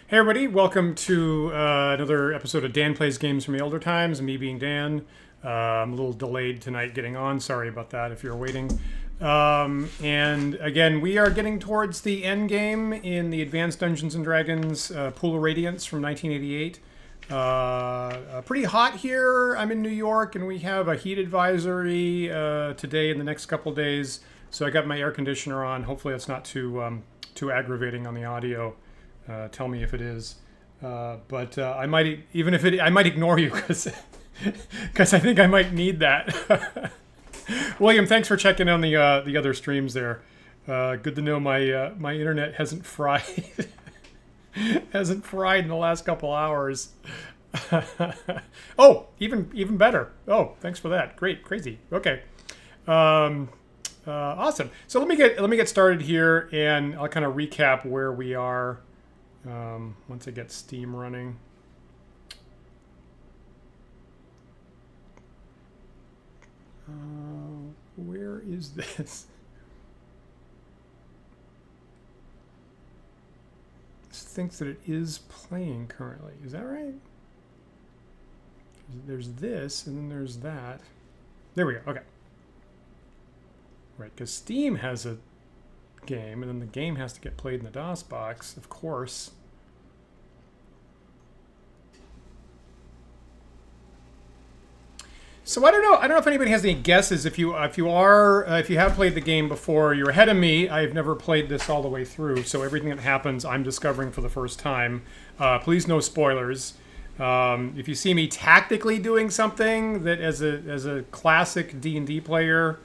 Hey everybody, welcome to another episode of Dan Plays Games from the Elder Times, me being Dan. I'm a little delayed tonight getting on, sorry about that if you're waiting. And again, we are getting towards the end game in the Advanced Dungeons & Dragons Pool of Radiance from 1988. Pretty hot here, I'm in New York, and we have a heat advisory today and the next couple days. So I got my air conditioner on, hopefully it's not too aggravating on the audio. Tell me if it is, but I might I might ignore you because I think I might need that. William, thanks for checking on the other streams there. Good to know my internet hasn't fried hasn't fried in the last couple hours. Oh, even better. Oh, thanks for that. Great, crazy. Okay. Awesome. So let me get started here, and I'll kind of recap where we are. Once I get Steam running. Where is this? This thinks that it is playing currently. Is that right? There's this, and then there's that. There we go. Okay. Right, because Steam has a game, and then the game has to get played in the DOS box, of course. So I don't know if anybody has any guesses. If you have played the game before, you're ahead of me. I've never played this all the way through, so everything that happens I'm discovering for the first time. Please, no spoilers. If you see me tactically doing something that as a classic D&D player,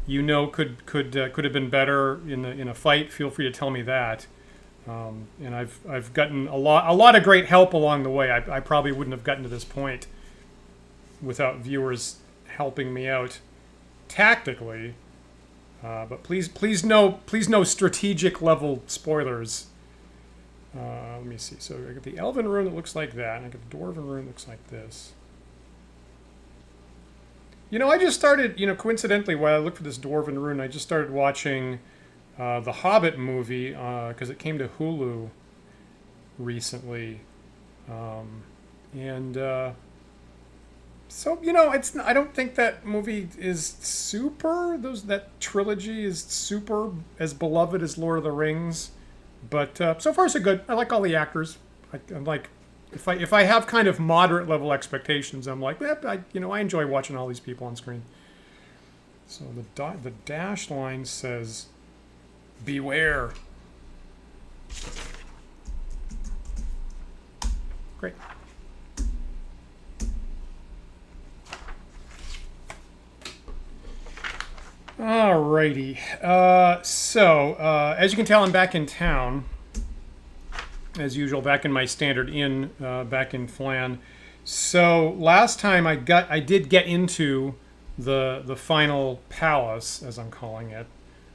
you know could have been better in a fight, feel free to tell me that. And I've gotten a lot of great help along the way. I probably wouldn't have gotten to this point without viewers helping me out tactically. But please no strategic level spoilers. Let me see. So I got the elven rune that looks like that, and I got the dwarven rune that looks like this. You know, I just started, coincidentally, while I looked for this dwarven rune, I just started watching the Hobbit movie because it came to Hulu recently. So, I don't think that movie is that trilogy is super as beloved as Lord of the Rings. But so far so good. I like all the actors. I'm like, if I have kind of moderate level expectations, I'm like, I enjoy watching all these people on screen. So the dash line says, "Beware." Great. Alrighty. So as you can tell, I'm back in town. As usual, back in my standard inn, back in Phlan. So last time I did get into the final palace, as I'm calling it,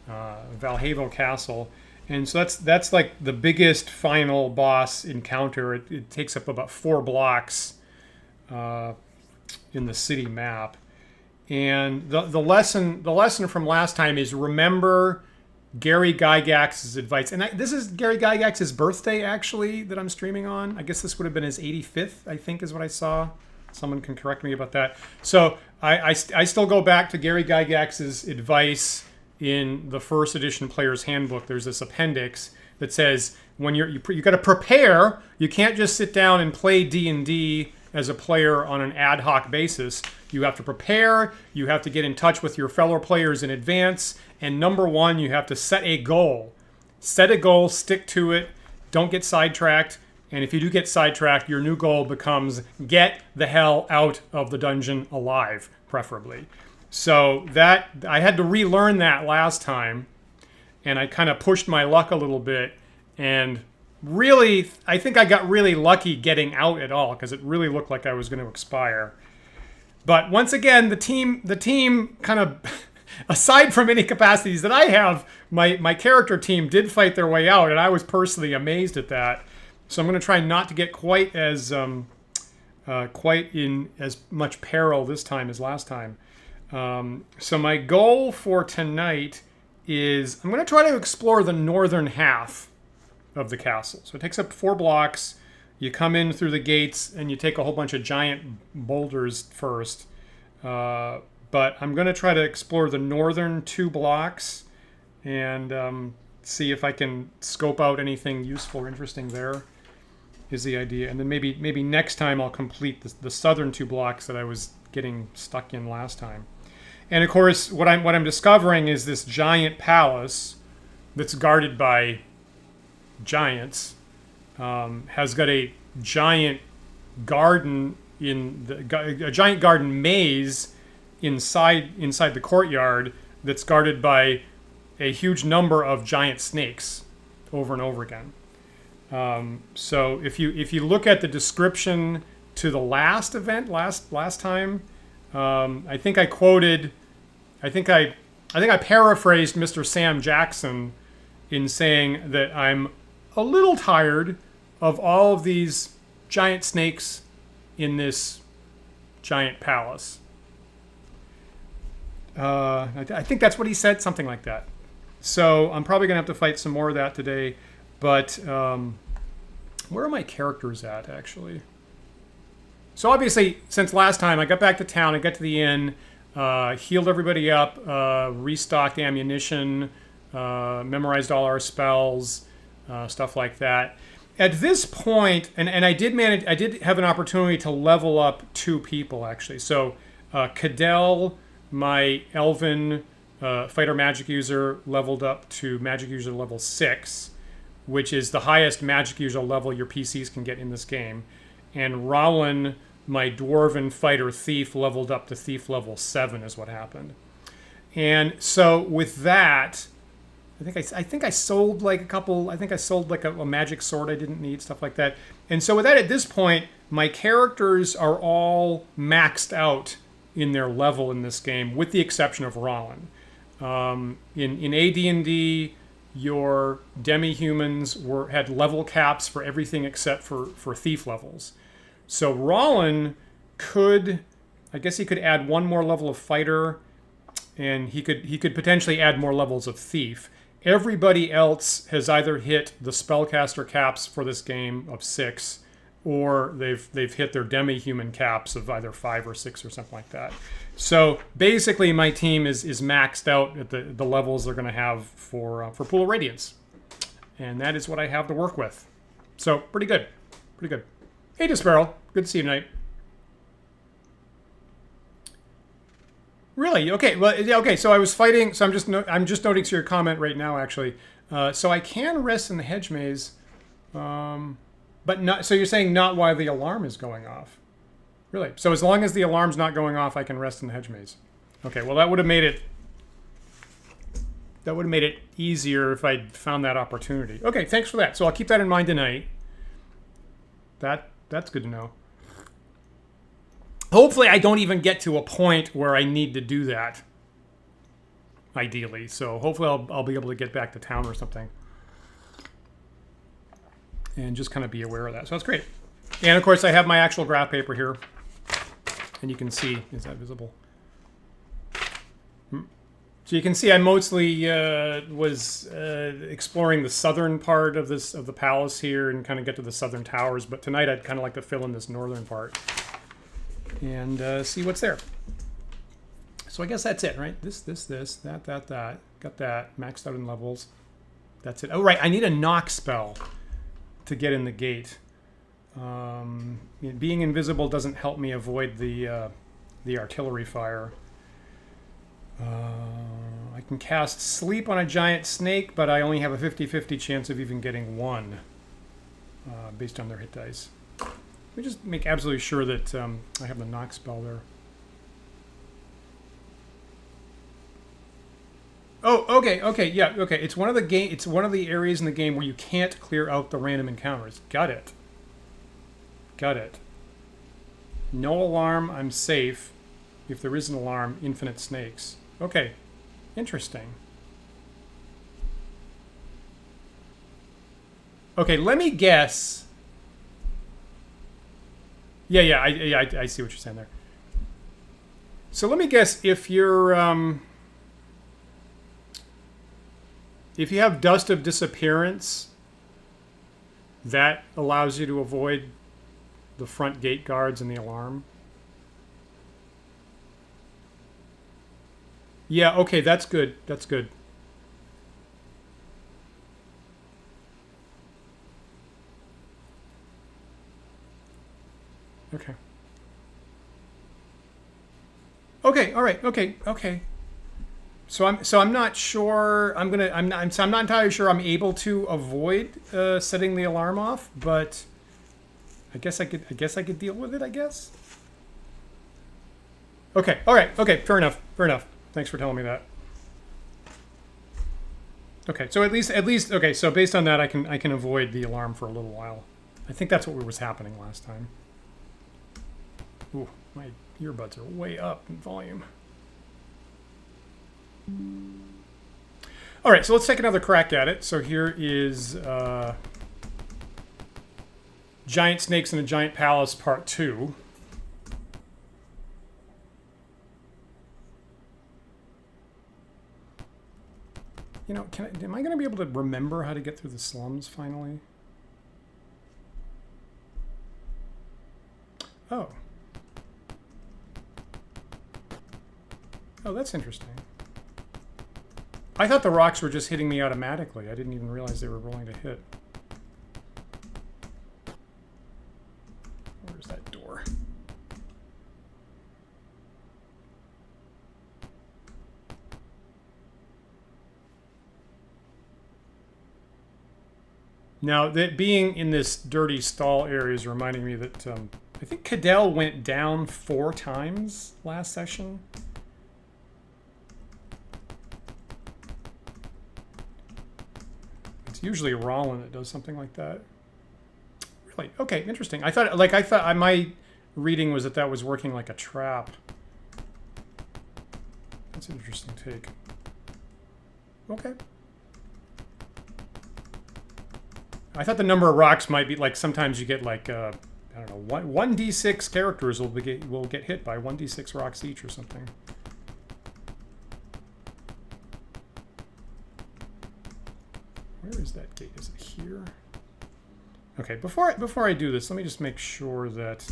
Valjevo Castle, and so that's like the biggest final boss encounter. It takes up about 4 blocks in the city map, and the lesson from last time is remember Gary Gygax's advice. And this is Gary Gygax's birthday, actually, that I'm streaming on. I guess this would have been his 85th, I think, is what I saw. Someone can correct me about that. So I still go back to Gary Gygax's advice in the first edition Player's Handbook. There's this appendix that says when you got to prepare. You can't just sit down and play D&D as a player on an ad hoc basis. You have to prepare. You have to get in touch with your fellow players in advance. And number one, you have to set a goal. Set a goal, stick to it, don't get sidetracked. And if you do get sidetracked, your new goal becomes get the hell out of the dungeon alive, preferably. So that I had to relearn that last time, and I kind of pushed my luck a little bit. And really, I think I got really lucky getting out at all, because it really looked like I was going to expire. But once again, the team kind of... Aside from any capacities that I have, my character team did fight their way out, and I was personally amazed at that. So I'm going to try not to get quite in as much peril this time as last time. So my goal for tonight is I'm going to try to explore the northern half of the castle. So it takes up 4 blocks. You come in through the gates and you take a whole bunch of giant boulders first. But I'm going to try to explore the northern 2 blocks and see if I can scope out anything useful or interesting there, is the idea. And then maybe next time I'll complete the southern 2 blocks that I was getting stuck in last time. And of course, what I'm discovering is this giant palace that's guarded by giants has got a giant garden a giant garden maze inside the courtyard that's guarded by a huge number of giant snakes over and over again. So if you look at the description to the last event last time, I think I paraphrased Mr. Sam Jackson in saying that I'm a little tired of all of these giant snakes in this giant palace. I think that's what he said, something like that. So I'm probably going to have to fight some more of that today. But where are my characters at, actually? So obviously, since last time, I got back to town, I got to the inn, healed everybody up, restocked ammunition, memorized all our spells, stuff like that. At this point, and I did have an opportunity to level up 2 people, actually. So Cadell, my elven fighter magic user, leveled up to magic user level 6, which is the highest magic user level your PCs can get in this game. And Rowan, my dwarven fighter thief, leveled up to thief level 7 is what happened. And so with that, I think I sold like a couple. I think I sold like a magic sword I didn't need, stuff like that. And so with that, at this point, my characters are all maxed out in their level in this game, with the exception of Rowan. In AD&D, your demi-humans had level caps for everything except for thief levels. So Rollin I guess he could add 1 more level of fighter, and he could potentially add more levels of thief. Everybody else has either hit the spellcaster caps for this game of 6, or they've hit their demi-human caps of either 5 or 6 or something like that. So basically, my team is maxed out at the levels they're going to have for Pool of Radiance, and that is what I have to work with. So pretty good, pretty good. Hey, Disparrow, good to see you tonight. Really? Okay. Well, yeah. Okay. So I was fighting. So I'm just noting to your comment right now, actually. So I can rest in the hedge maze, but not. So you're saying not while the alarm is going off? Really? So as long as the alarm's not going off, I can rest in the hedge maze. Okay. Well, that would have made it. That would have made it easier if I'd found that opportunity. Okay. Thanks for that. So I'll keep that in mind tonight. That's good to know. Hopefully I don't even get to a point where I need to do that, ideally. So hopefully I'll be able to get back to town or something. And just kind of be aware of that. So that's great. And of course I have my actual graph paper here. And you can see, is that visible? So you can see I mostly was exploring the southern part of the palace here and kind of get to the southern towers. But tonight I'd kind of like to fill in this northern part and see what's there. So I guess that's it, right? This, that. Got that maxed out in levels. That's it. Oh, right. I need a knock spell to get in the gate. Being invisible doesn't help me avoid the artillery fire. I can cast Sleep on a giant snake, but I only have a 50-50 chance of even getting 1 based on their hit dice. Let me just make absolutely sure that I have the knock spell there. Oh, okay, yeah, okay. It's one of the areas in the game where you can't clear out the random encounters. Got it. No alarm. I'm safe. If there is an alarm, infinite snakes. Okay, interesting. Okay, let me guess. Yeah, I see what you're saying there. So let me guess, if you're if you have Dust of Disappearance, that allows you to avoid the front gate guards and the alarm. Yeah, okay, that's good. That's good. Okay. Okay, all right. Okay, okay. So I'm not sure. I'm not entirely sure I'm able to avoid setting the alarm off, but I guess I could deal with it, I guess. Okay. All right. Okay. Fair enough. Fair enough. Thanks for telling me that. Okay. So at least okay. So based on that, I can avoid the alarm for a little while. I think that's what was happening last time. Ooh, my earbuds are way up in volume. All right, so let's take another crack at it. So here is Giant Snakes in a Giant Palace Part 2. You know, am I going to be able to remember how to get through the slums finally? Oh. Oh, that's interesting. I thought the rocks were just hitting me automatically. I didn't even realize they were rolling to hit. Where's that door? Now, that being in this dirty stall area is reminding me that I think Cadell went down 4 times last session. It's usually Rollin that does something like that. Really? Okay, interesting. I thought my reading was that was working like a trap. That's an interesting take. Okay. I thought the number of rocks might be like sometimes you get like I don't know, 1d6 characters will get hit by 1d6 rocks each or something. Where is that gate? Is it here? Okay, before I do this, let me just make sure that.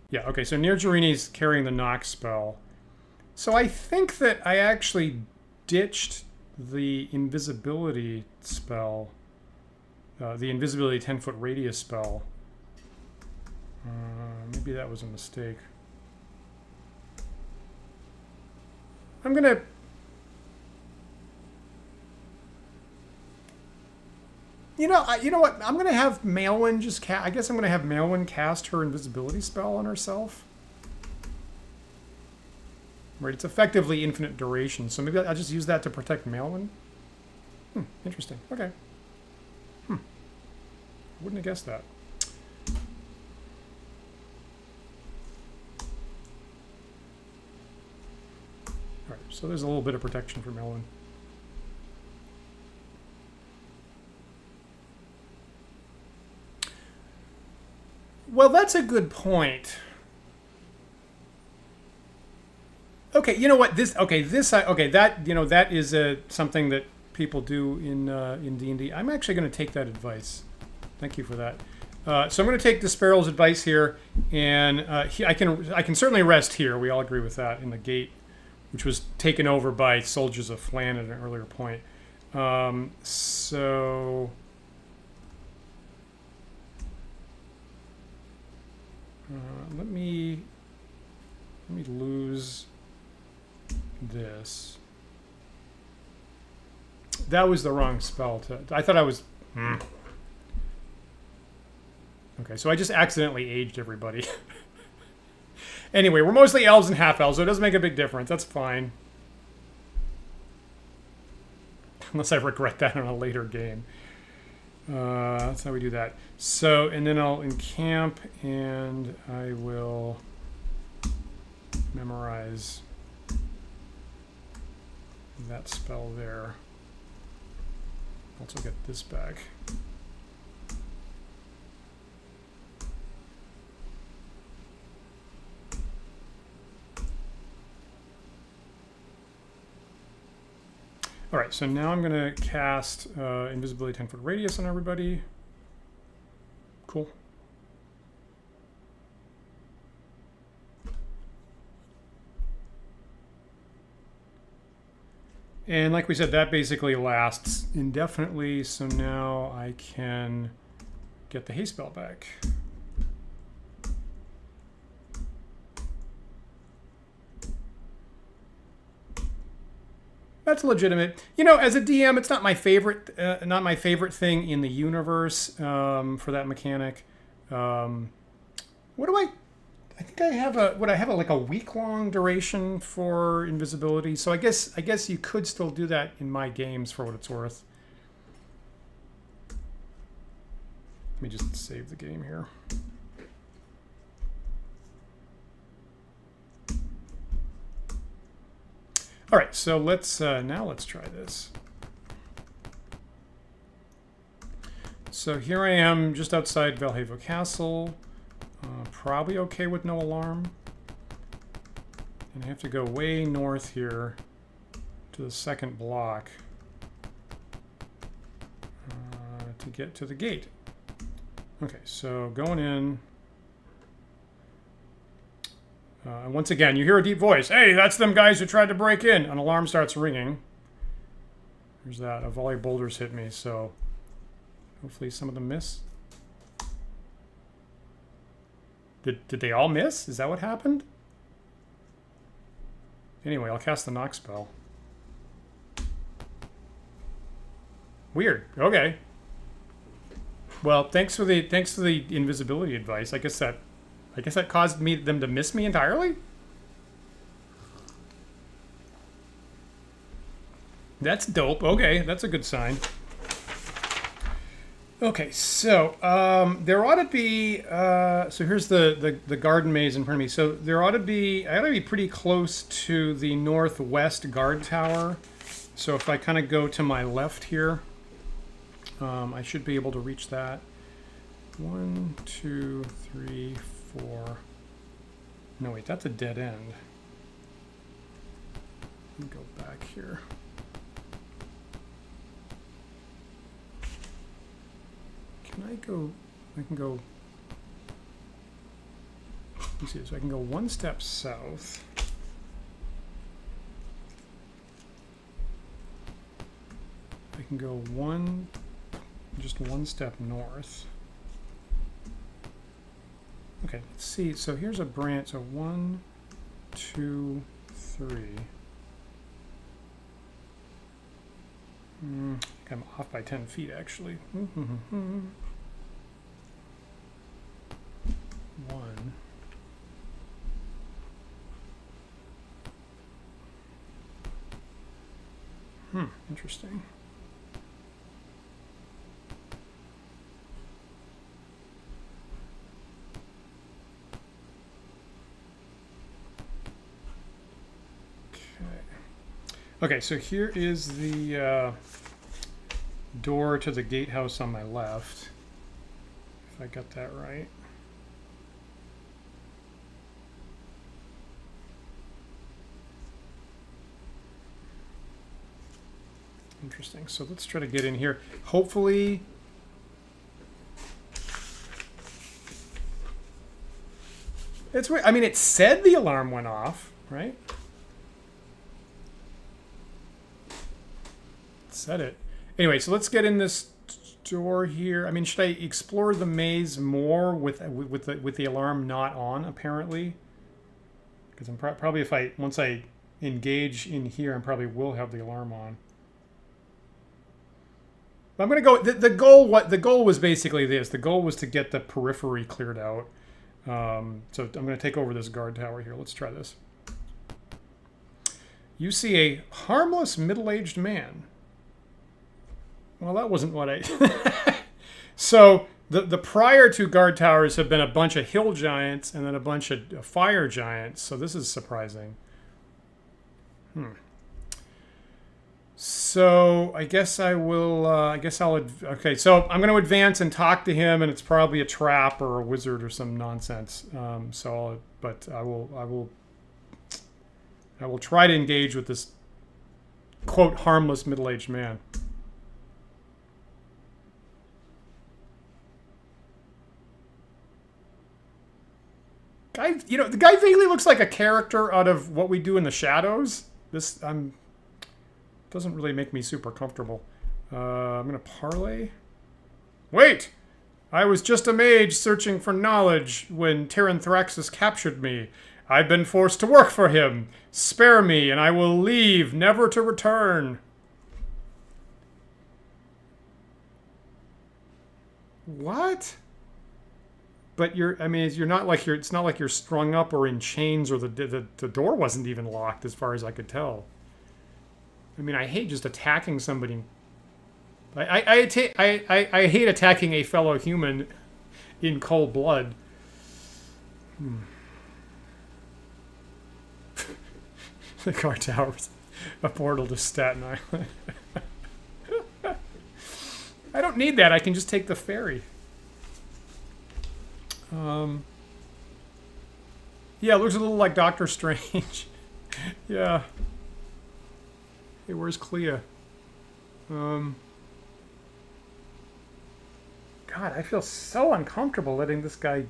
Yeah, okay, so Near Jarini's carrying the knock spell. So I think that I actually ditched the invisibility spell. The invisibility 10-foot radius spell. Maybe that was a mistake. I'm gonna... You know what? I'm gonna have Maelwyn just I guess I'm gonna have Maelwyn cast her invisibility spell on herself. Right, it's effectively infinite duration, so maybe I'll just use that to protect Maelwyn. Interesting. Okay. Wouldn't have guessed that. All right, so there's a little bit of protection for Maelwyn. Well, that's a good point. Okay, you know what? That is something that people do in D&D. I'm actually going to take that advice. Thank you for that. So I'm going to take Desparrow's advice here, and I can certainly rest here. We all agree with that in the gate, which was taken over by soldiers of Phlan at an earlier point. So let me lose this. That was the wrong spell. I thought I was. Okay, so I just accidentally aged everybody. Anyway, we're mostly elves and half-elves, so it doesn't make a big difference. That's fine. Unless I regret that in a later game. That's how we do that. So, and then I'll encamp, and I will memorize that spell there. Also get this back. All right, so now I'm going to cast invisibility 10-foot radius on everybody. And like we said, that basically lasts indefinitely. So now I can get the haste spell back. That's legitimate. You know, as a DM, it's not my favorite thing in the universe for that mechanic. What do I think I have like a week-long duration for invisibility. So I guess you could still do that in my games for what it's worth. Let me just save the game here. All right, so now let's try this. So here I am just outside Valjevo Castle. Probably okay with no alarm. And I have to go way north here to the second block to get to the gate. Okay, so going in. And once again, you hear a deep voice. Hey, that's them guys who tried to break in. An alarm starts ringing. There's that. A volley of boulders hit me, so hopefully some of them miss. Did they all miss? Is that what happened? Anyway, I'll cast the knock spell. Weird. Okay. Well, thanks for the invisibility advice. I guess that caused them to miss me entirely. That's dope. Okay, that's a good sign. Okay, so there ought to be. So here's the garden maze in front of me. So there ought to be. I ought to be pretty close to the northwest guard tower. So if I kind of go to my left here, I should be able to reach that. 1, 2, 3, 4. No, wait, that's a dead end. Let me go back here. I can go, let me see, so I can go one step south. I can go just one step north. Okay, let's see, so here's a branch, so 1, 2, 3. I think I'm off by 10 feet, actually. 1. Interesting. Okay, so here is the door to the gatehouse on my left, if I got that right. Interesting. So let's try to get in here. Hopefully, it's weird. I mean, it said the alarm went off, right? Said it. Anyway, so let's get in this door here. I mean, should I explore the maze more with the alarm not on, apparently? Because I'm probably once I engage in here, I probably will have the alarm on. But I'm gonna go. The goal was basically this. The goal was to get the periphery cleared out. So I'm gonna take over this guard tower here. Let's try this. You see a harmless middle-aged man. Well, that wasn't what I... So, the prior two guard towers have been a bunch of hill giants and then a bunch of fire giants. So this is surprising. So, I guess I will... okay, so I'm going to advance and talk to him, and it's probably a trap or a wizard or some nonsense. But I will try to engage with this, quote, harmless middle-aged man. The guy vaguely looks like a character out of What We Do in the Shadows. doesn't really make me super comfortable. I'm going to parlay. Wait! I was just a mage searching for knowledge when Tyranthraxus captured me. I've been forced to work for him. Spare me, and I will leave, never to return. What? But you're, I mean, you're not like it's not like you're strung up or in chains, or the door wasn't even locked as far as I could tell. I mean, I hate just attacking somebody. I hate attacking a fellow human in cold blood. The guard tower's a portal to Staten Island. I don't need that. I can just take the ferry. Yeah, it looks a little like Doctor Strange. Yeah. Hey, where's Clea? God, I feel so uncomfortable letting this guy...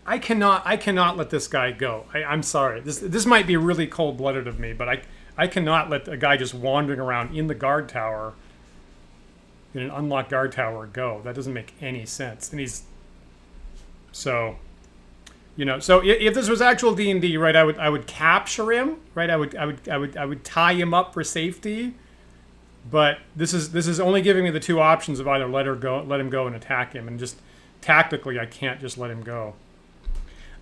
I cannot let this guy go. I'm sorry. This might be really cold-blooded of me, but I cannot let a guy just wandering around in the guard tower, in an unlocked guard tower, go. That doesn't make any sense. And he's... So... You know, so if this was actual D&D, right, I would capture him, right? I would tie him up for safety. But this is only giving me the two options of either let him go and attack him, and just tactically I can't just let him go.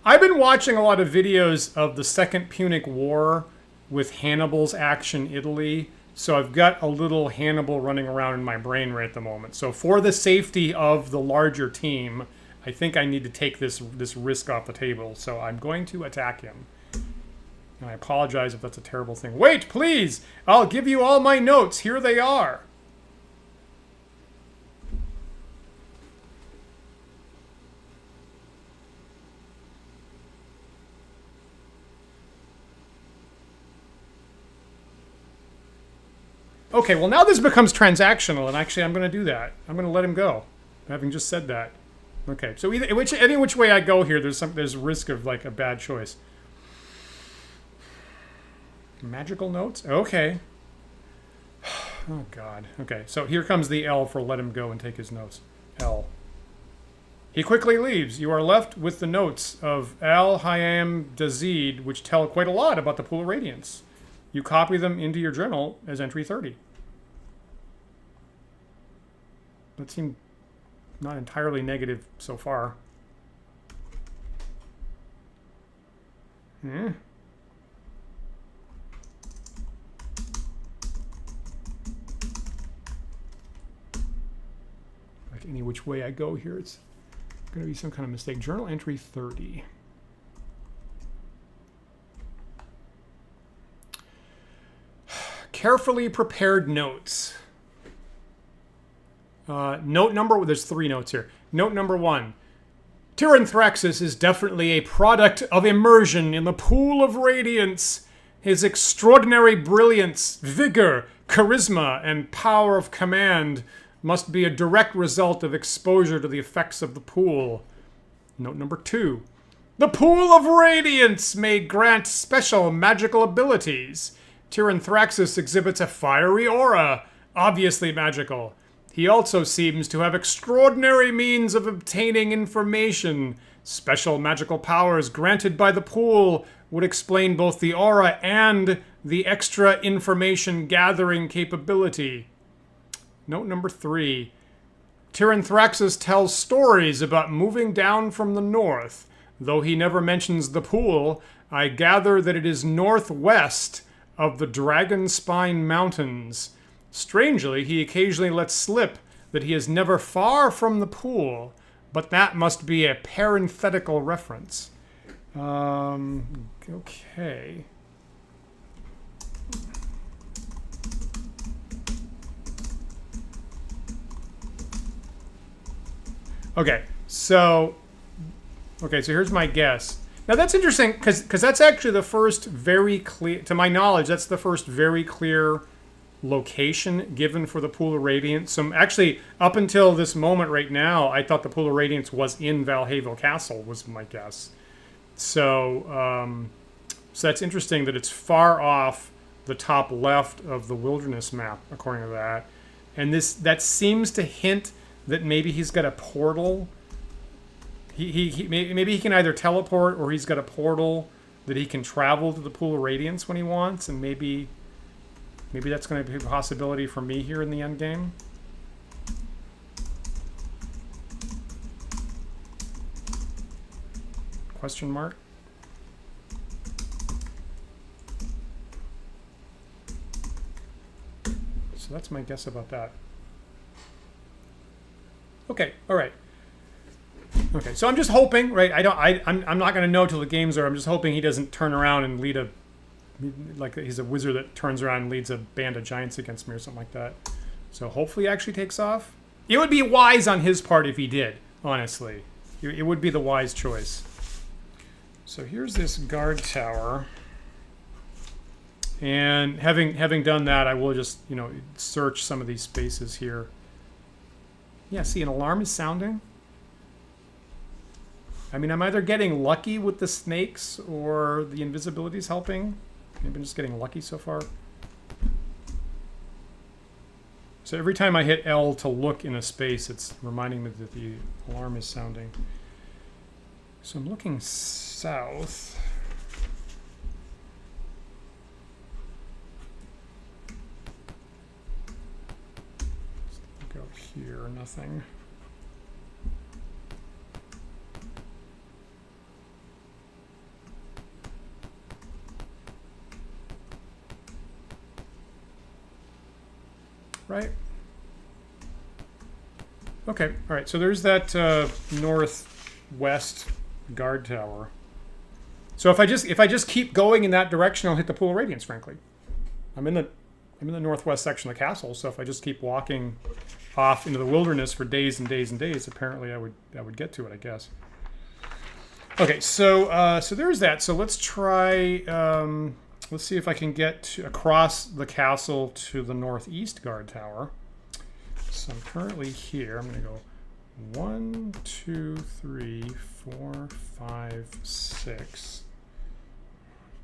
I've been watching a lot of videos of the Second Punic War with Hannibal's Action Italy, so I've got a little Hannibal running around in my brain right at the moment. So for the safety of the larger team, I think I need to take this risk off the table, so I'm going to attack him. And I apologize if that's a terrible thing. Wait, please! I'll give you all my notes. Here they are. Okay, well now this becomes transactional, and actually I'm going to do that. I'm going to let him go, having just said that. Okay, so any which way I go here, there's risk of like a bad choice. Magical notes? Okay. Oh God. Okay, so here comes the L for let him go and take his notes. L. He quickly leaves. You are left with the notes of Al Hayam Dazid, which tell quite a lot about the Pool of Radiance. You copy them into your journal as entry 30. That seemed not entirely negative so far. Hmm. Like any which way I go here, it's going to be some kind of mistake. Journal entry 30. Carefully prepared notes. There's 3 notes here. Note number 1. Tyranthraxus is definitely a product of immersion in the Pool of Radiance. His extraordinary brilliance, vigor, charisma, and power of command must be a direct result of exposure to the effects of the pool. Note number 2. The Pool of Radiance may grant special magical abilities. Tyranthraxus exhibits a fiery aura, obviously magical. He also seems to have extraordinary means of obtaining information. Special magical powers granted by the pool would explain both the aura and the extra information gathering capability. Note number 3. Tyranthraxus tells stories about moving down from the north. Though he never mentions the pool, I gather that it is northwest of the Dragon Spine Mountains. Strangely, he occasionally lets slip that he is never far from the pool, but that must be a parenthetical reference. Okay. So here's my guess. Now that's interesting because that's actually the first very clear, to my knowledge, that's the first very clear location given for the Pool of Radiance. So actually, up until this moment right now, I thought the Pool of Radiance was in Valjevo Castle, was my guess. So, so that's interesting that it's far off the top left of the wilderness map, according to that. And that seems to hint that maybe he's got a portal. Maybe he can either teleport or he's got a portal that he can travel to the Pool of Radiance when he wants, and maybe that's going to be a possibility for me here in the end game. Question mark? So that's my guess about that. Okay, all right. Okay, so I'm just hoping, right? I'm not going to know till the game's over. I'm just hoping he doesn't turn around and lead like he's a wizard that turns around and leads a band of giants against me or something like that. So hopefully he actually takes off. It would be wise on his part if he did, honestly. It would be the wise choice. So here's this guard tower. And having done that, I will just, search some of these spaces here. Yeah, see, an alarm is sounding. I mean, I'm either getting lucky with the snakes or the invisibility is helping. Maybe I'm just getting lucky so far. So every time I hit L to look in a space, it's reminding me that the alarm is sounding. So I'm looking south. Let's look out here, nothing. Right? Okay, all right, so there's that northwest guard tower. So if I just keep going in that direction, I'll hit the Pool of Radiance, frankly. I'm in the northwest section of the castle, so if I just keep walking off into the wilderness for days and days and days, apparently I would get to it, I guess. Okay, so so there's that. So let's try let's see if I can get across the castle to the northeast guard tower. So I'm currently here. I'm going to go 1, 2, 3, 4, 5, 6.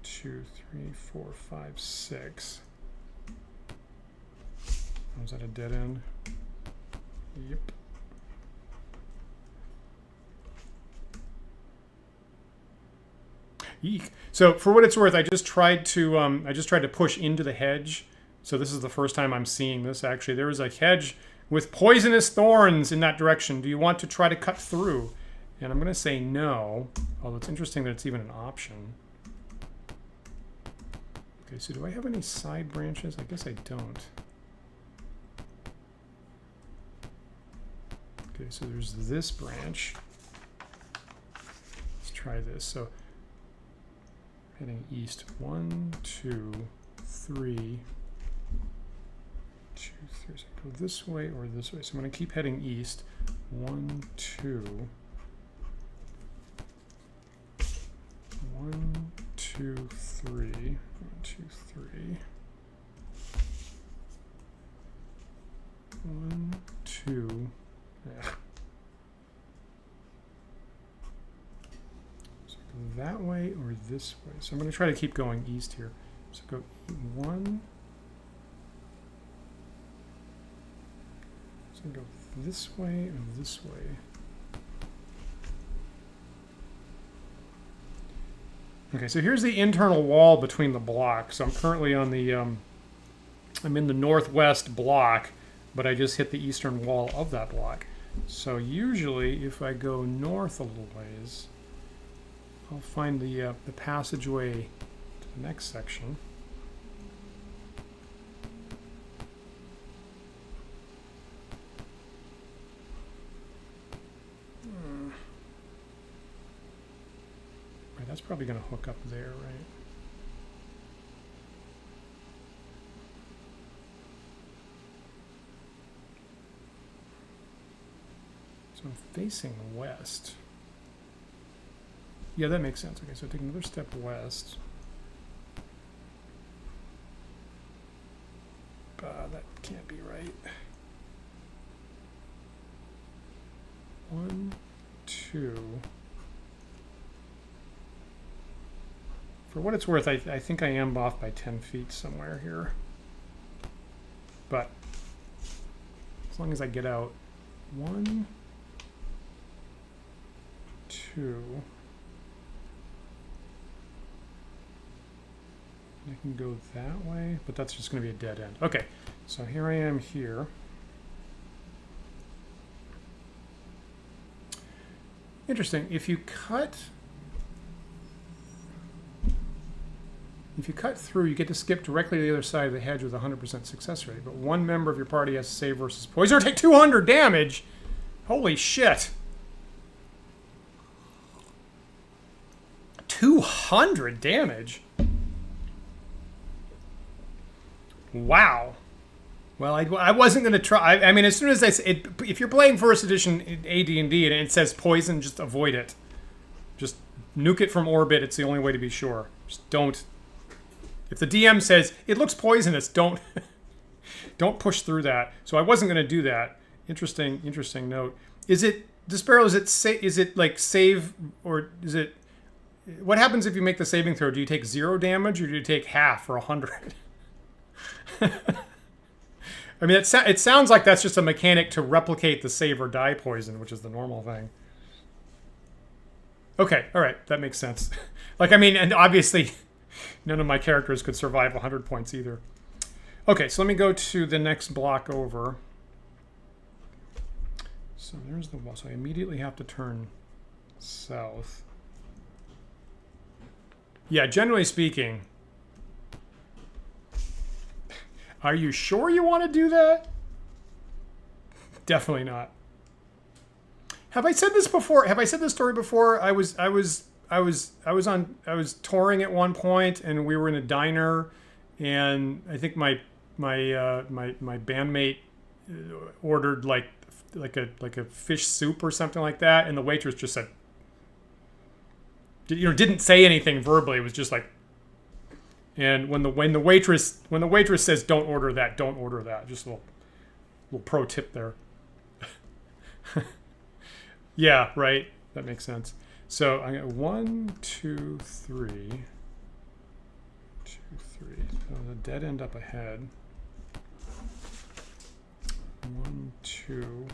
2, 3, 4, 5, 6. Oh, is that a dead end? Yep. Eek. So for what it's worth, I just tried to push into the hedge. So this is the first time I'm seeing this. Actually, there is a hedge with poisonous thorns in that direction. Do you want to try to cut through? And I'm going to say no. Although it's interesting that it's even an option. Okay, so do I have any side branches? I guess I don't. Okay, so there's this branch. Let's try this. So heading east, 1, 2, 3, 2, 3. So go this way or this way. So I'm going to keep heading east. 1, 2. 1, 2, 3. 1, 2, 3. 1, 2. Yeah. That way or this way. So I'm going to try to keep going east here. So go 1. So go this way or this way. Okay, so here's the internal wall between the blocks. So I'm currently on the I'm in the northwest block, but I just hit the eastern wall of that block. So usually if I go north a little ways, I'll find the passageway to the next section. Right, that's probably going to hook up there, right? So I'm facing west. Yeah, that makes sense. Okay, so take another step west. But that can't be right. 1, 2. For what it's worth, I think I am off by 10 feet somewhere here. But as long as I get out 1, 2. I can go that way, but that's just going to be a dead end. Okay, so here I am here. Interesting. If you cut through, you get to skip directly to the other side of the hedge with a 100% success rate. But one member of your party has to save versus poison or take 200 damage. Holy shit. 200 damage? Wow. Well, I wasn't going to try. I mean, as soon as I say, if you're playing first edition AD&D and it says poison, just avoid it. Just nuke it from orbit. It's the only way to be sure. Just don't. If the DM says it looks poisonous, don't push through that. So I wasn't going to do that. Interesting note. Is it Despero? Is it like save, or is it? What happens if you make the saving throw? Do you take 0 damage or do you take half or 100? I mean, it sounds like that's just a mechanic to replicate the save or die poison, which is the normal thing. Okay, all right, that makes sense. Like, I mean, and obviously, none of my characters could survive 100 points either. Okay, so let me go to the next block over. So there's the wall. So I immediately have to turn south. Yeah, generally speaking, are you sure you want to do that? Definitely not. Have I said this before? Have I said this story before? I was touring at one point, and we were in a diner, and I think my bandmate ordered like a fish soup or something like that, and the waitress just said, didn't say anything verbally. It was just like. And when the waitress says don't order that, don't order that. Just a little pro tip there. Yeah, right. That makes sense. So I got 1, 2, 3. 2, 3. So the dead end up ahead. 1, 2.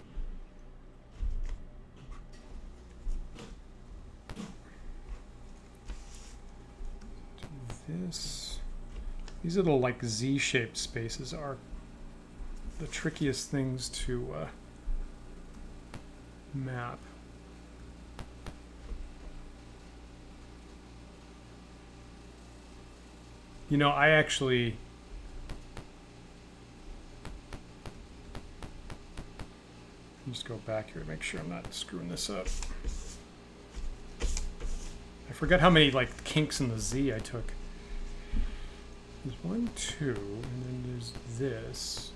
Do this. These little like Z-shaped spaces are the trickiest things to map. You know, I actually just go back here to make sure I'm not screwing this up. I forget how many like kinks in the Z I took. There's 1, 2, and then there's this.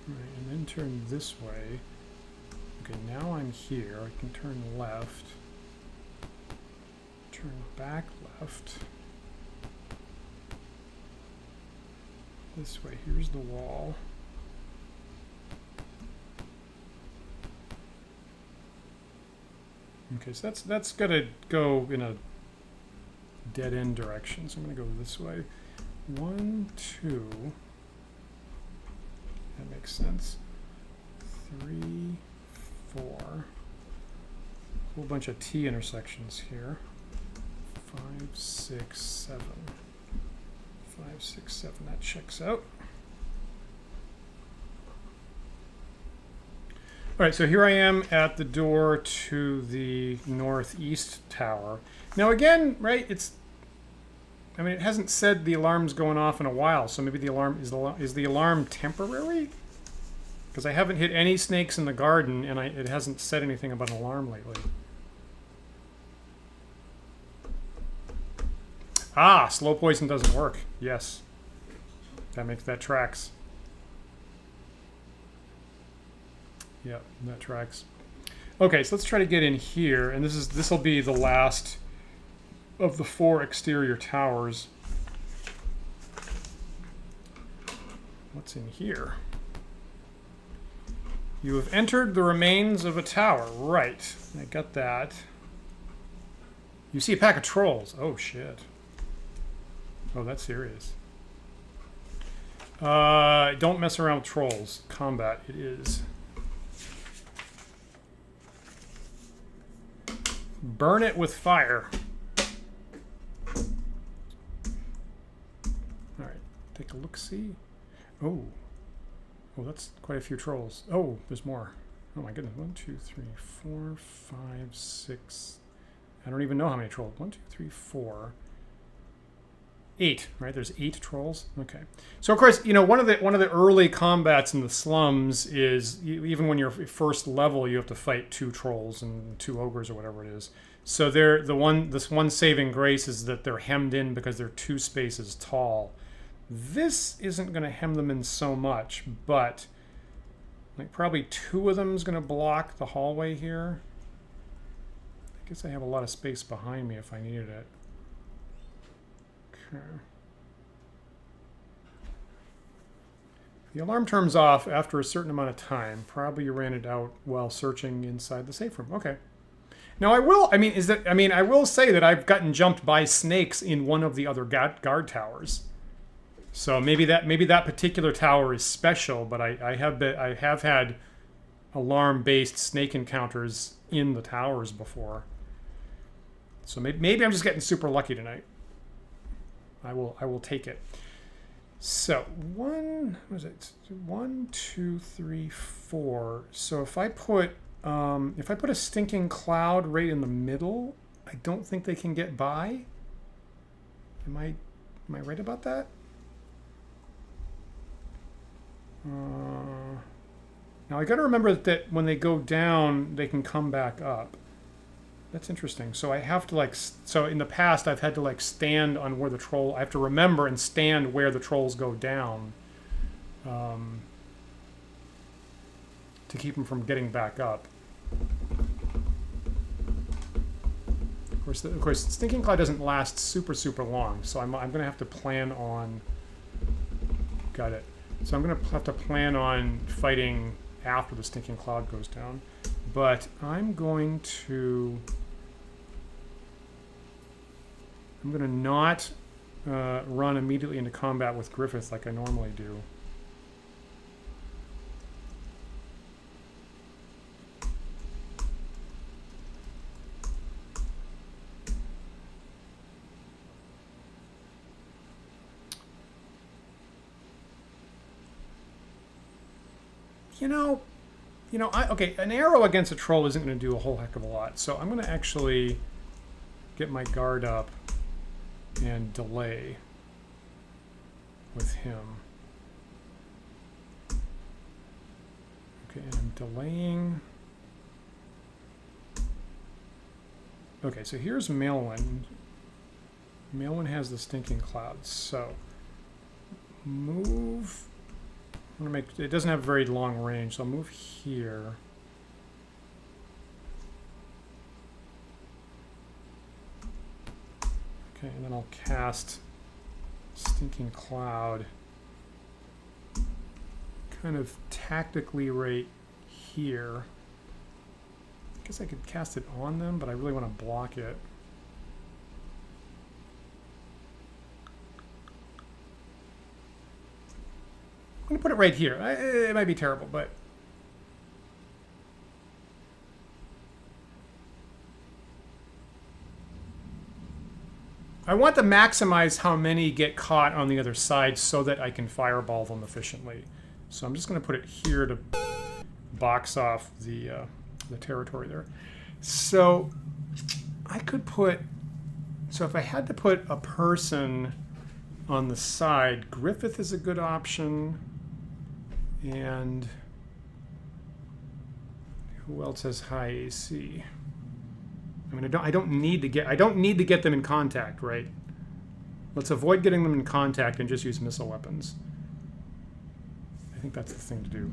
Right, and then turn this way. Okay, now I'm here. I can turn left. Turn back left. This way. Here's the wall. Okay, so that's gonna go in a dead end direction. So I'm gonna go this way. 1, 2. That makes sense. 3, 4. A whole bunch of T intersections here. 5, 6, 7. 5, 6, 7. That checks out. All right, so here I am at the door to the northeast tower. Now again, right, I mean, it hasn't said the alarm's going off in a while, so maybe the alarm is the alarm temporary? Because I haven't hit any snakes in the garden, and it hasn't said anything about an alarm lately. Ah, slow poison doesn't work. Yes, that tracks. Yep, that tracks. Okay, so let's try to get in here, and this will be the last of the 4 exterior towers. What's in here? You have entered the remains of a tower. Right. I got that. You see a pack of trolls. Oh, shit. Oh, that's serious. Don't mess around with trolls. Combat, it is. Burn it with fire. Alright, take a look-see. Oh. Oh, that's quite a few trolls. Oh, there's more. Oh my goodness. 1, 2, 3, 4, 5, 6. I don't even know how many trolls. 1, 2, 3, 4. 8, right? There's 8 trolls. Okay. So of course, you know, one of the early combats in the slums is even when you're first level, you have to fight 2 trolls and 2 ogres or whatever it is. So this one saving grace is that they're hemmed in because they're 2 spaces tall. This isn't going to hem them in so much, but like probably 2 of them is going to block the hallway here. I guess I have a lot of space behind me if I needed it. Okay. The alarm turns off after a certain amount of time. Probably you ran it out while searching inside the safe room. Okay. Now I will say that I've gotten jumped by snakes in one of the other guard towers. So maybe that particular tower is special, but I have had alarm-based snake encounters in the towers before. So maybe I'm just getting super lucky tonight. I will take it. So 1, what is it? 1, 2, 3, 4. So if I put a stinking cloud right in the middle, I don't think they can get by. Am I right about that? Now I got to remember that when they go down, they can come back up. That's interesting. So I have to so in the past I've had to stand on where the troll. I have to remember and stand where the trolls go down, to keep them from getting back up. Of course, Stinking Cloud doesn't last super long, so I'm going to have to plan on. Got it. So I'm going to have to plan on fighting after the Stinking Cloud goes down. But I'm going to not run immediately into combat with Griffith like I normally do. Okay, an arrow against a troll isn't going to do a whole heck of a lot. So I'm going to actually get my guard up and delay with him. Okay, and I'm delaying. Okay, so here's Maelwyn. Maelwyn has the Stinking Cloud. So move. I'm gonna make it doesn't have very long range, so I'll move here. Okay, and then I'll cast Stinking Cloud kind of tactically right here. I guess I could cast it on them, but I really want to block it. I'm going to put it right here. It might be terrible, but... I want to maximize how many get caught on the other side so that I can fireball them efficiently. So I'm just going to put it here to box off the territory there. So I could put... So if I had to put a person on the side, Griffith is a good option. And who else has high AC? I mean, I don't need to get them in contact, right? Let's avoid getting them in contact and just use missile weapons. I think that's the thing to do.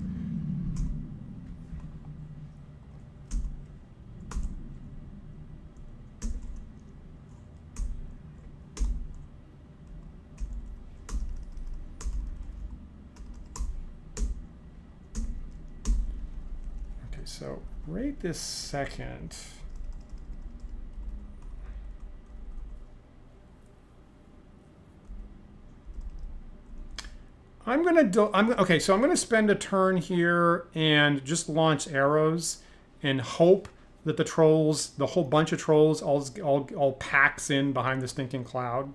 So right this second, okay, so I'm gonna spend a turn here and just launch arrows and hope that the trolls, the whole bunch of trolls, all packs in behind the stinking cloud.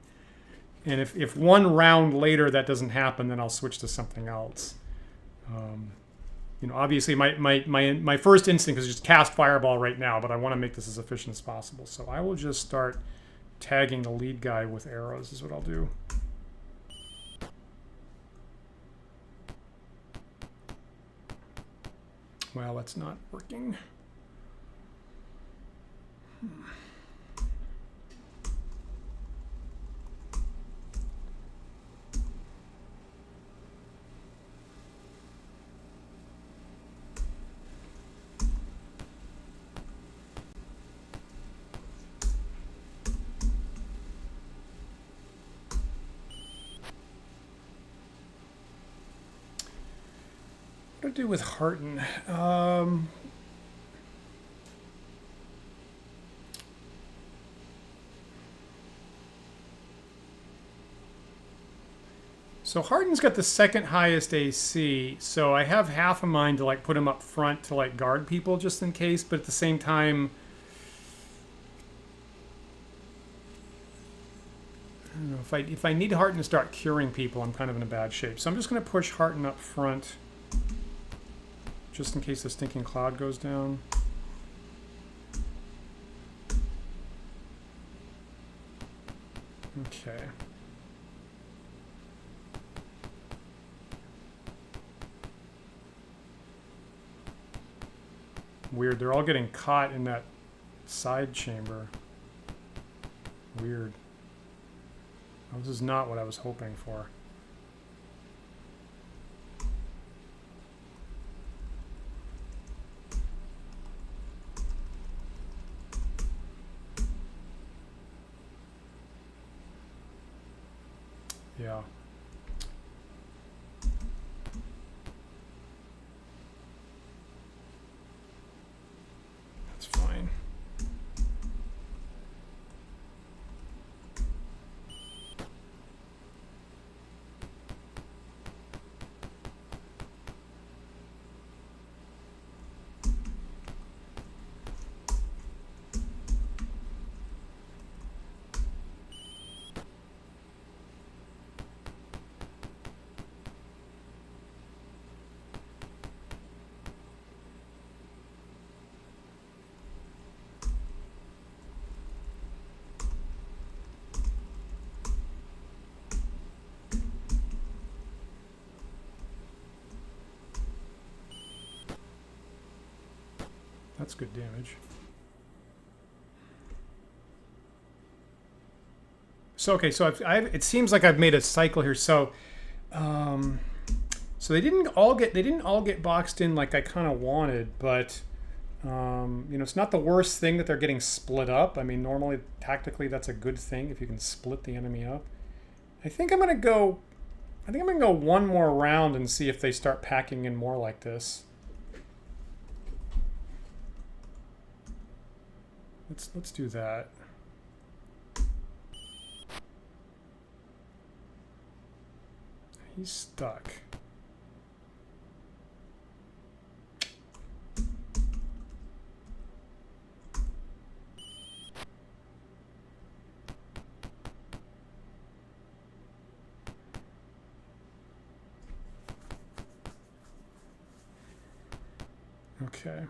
And if one round later that doesn't happen, then I'll switch to something else. You know, obviously my first instinct is just cast Fireball right now, but I want to make this as efficient as possible. So I will just start tagging the lead guy with arrows is what I'll do. Well, that's not working. What do I do with Hearten? So Hearten's got the second highest AC, so I have half a mind to like put him up front to like guard people just in case, but at the same time, I don't know, if I need Hearten to start curing people, I'm kind of in a bad shape. So I'm just going to push Hearten up front just in case the stinking cloud goes down. Okay. Weird, they're all getting caught in that side chamber. Weird. Oh, this is not what I was hoping for. Yeah. That's fine. That's good damage. So okay, so it seems like I've made a cycle here. So, so they didn't all get boxed in like I kind of wanted, but you know, it's not the worst thing that they're getting split up. I mean, normally tactically that's a good thing if you can split the enemy up. I think I'm gonna go one more round and see if they start packing in more like this. Let's do that. He's stuck. Okay.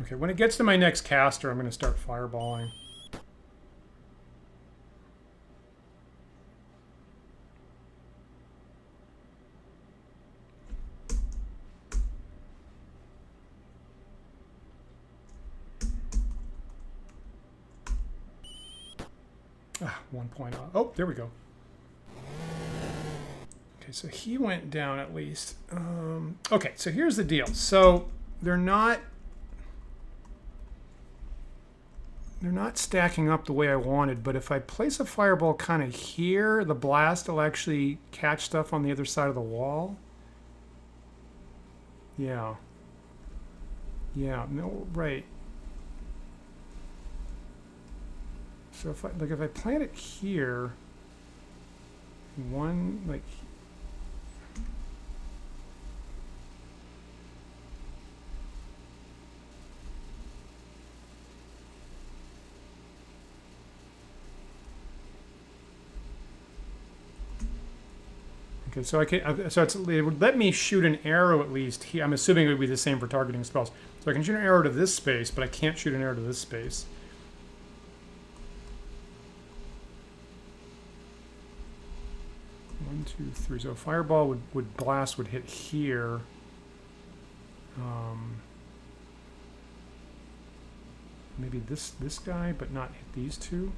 Okay, when it gets to my next caster, I'm going to start fireballing. Ah, 1 point off. Oh, there we go. Okay, so he went down at least. Okay, so here's the deal. So they're not stacking up the way I wanted, but if I place a fireball kind of here, the blast will actually catch stuff on the other side of the wall. Yeah. Yeah. No. Right. So if I plant it here, one like. Okay, so it would let me shoot an arrow at least here. I'm assuming it would be the same for targeting spells. So I can shoot an arrow to this space, but I can't shoot an arrow to this space. One, two, three. So a fireball would blast would hit here. Maybe this guy, but not hit these two.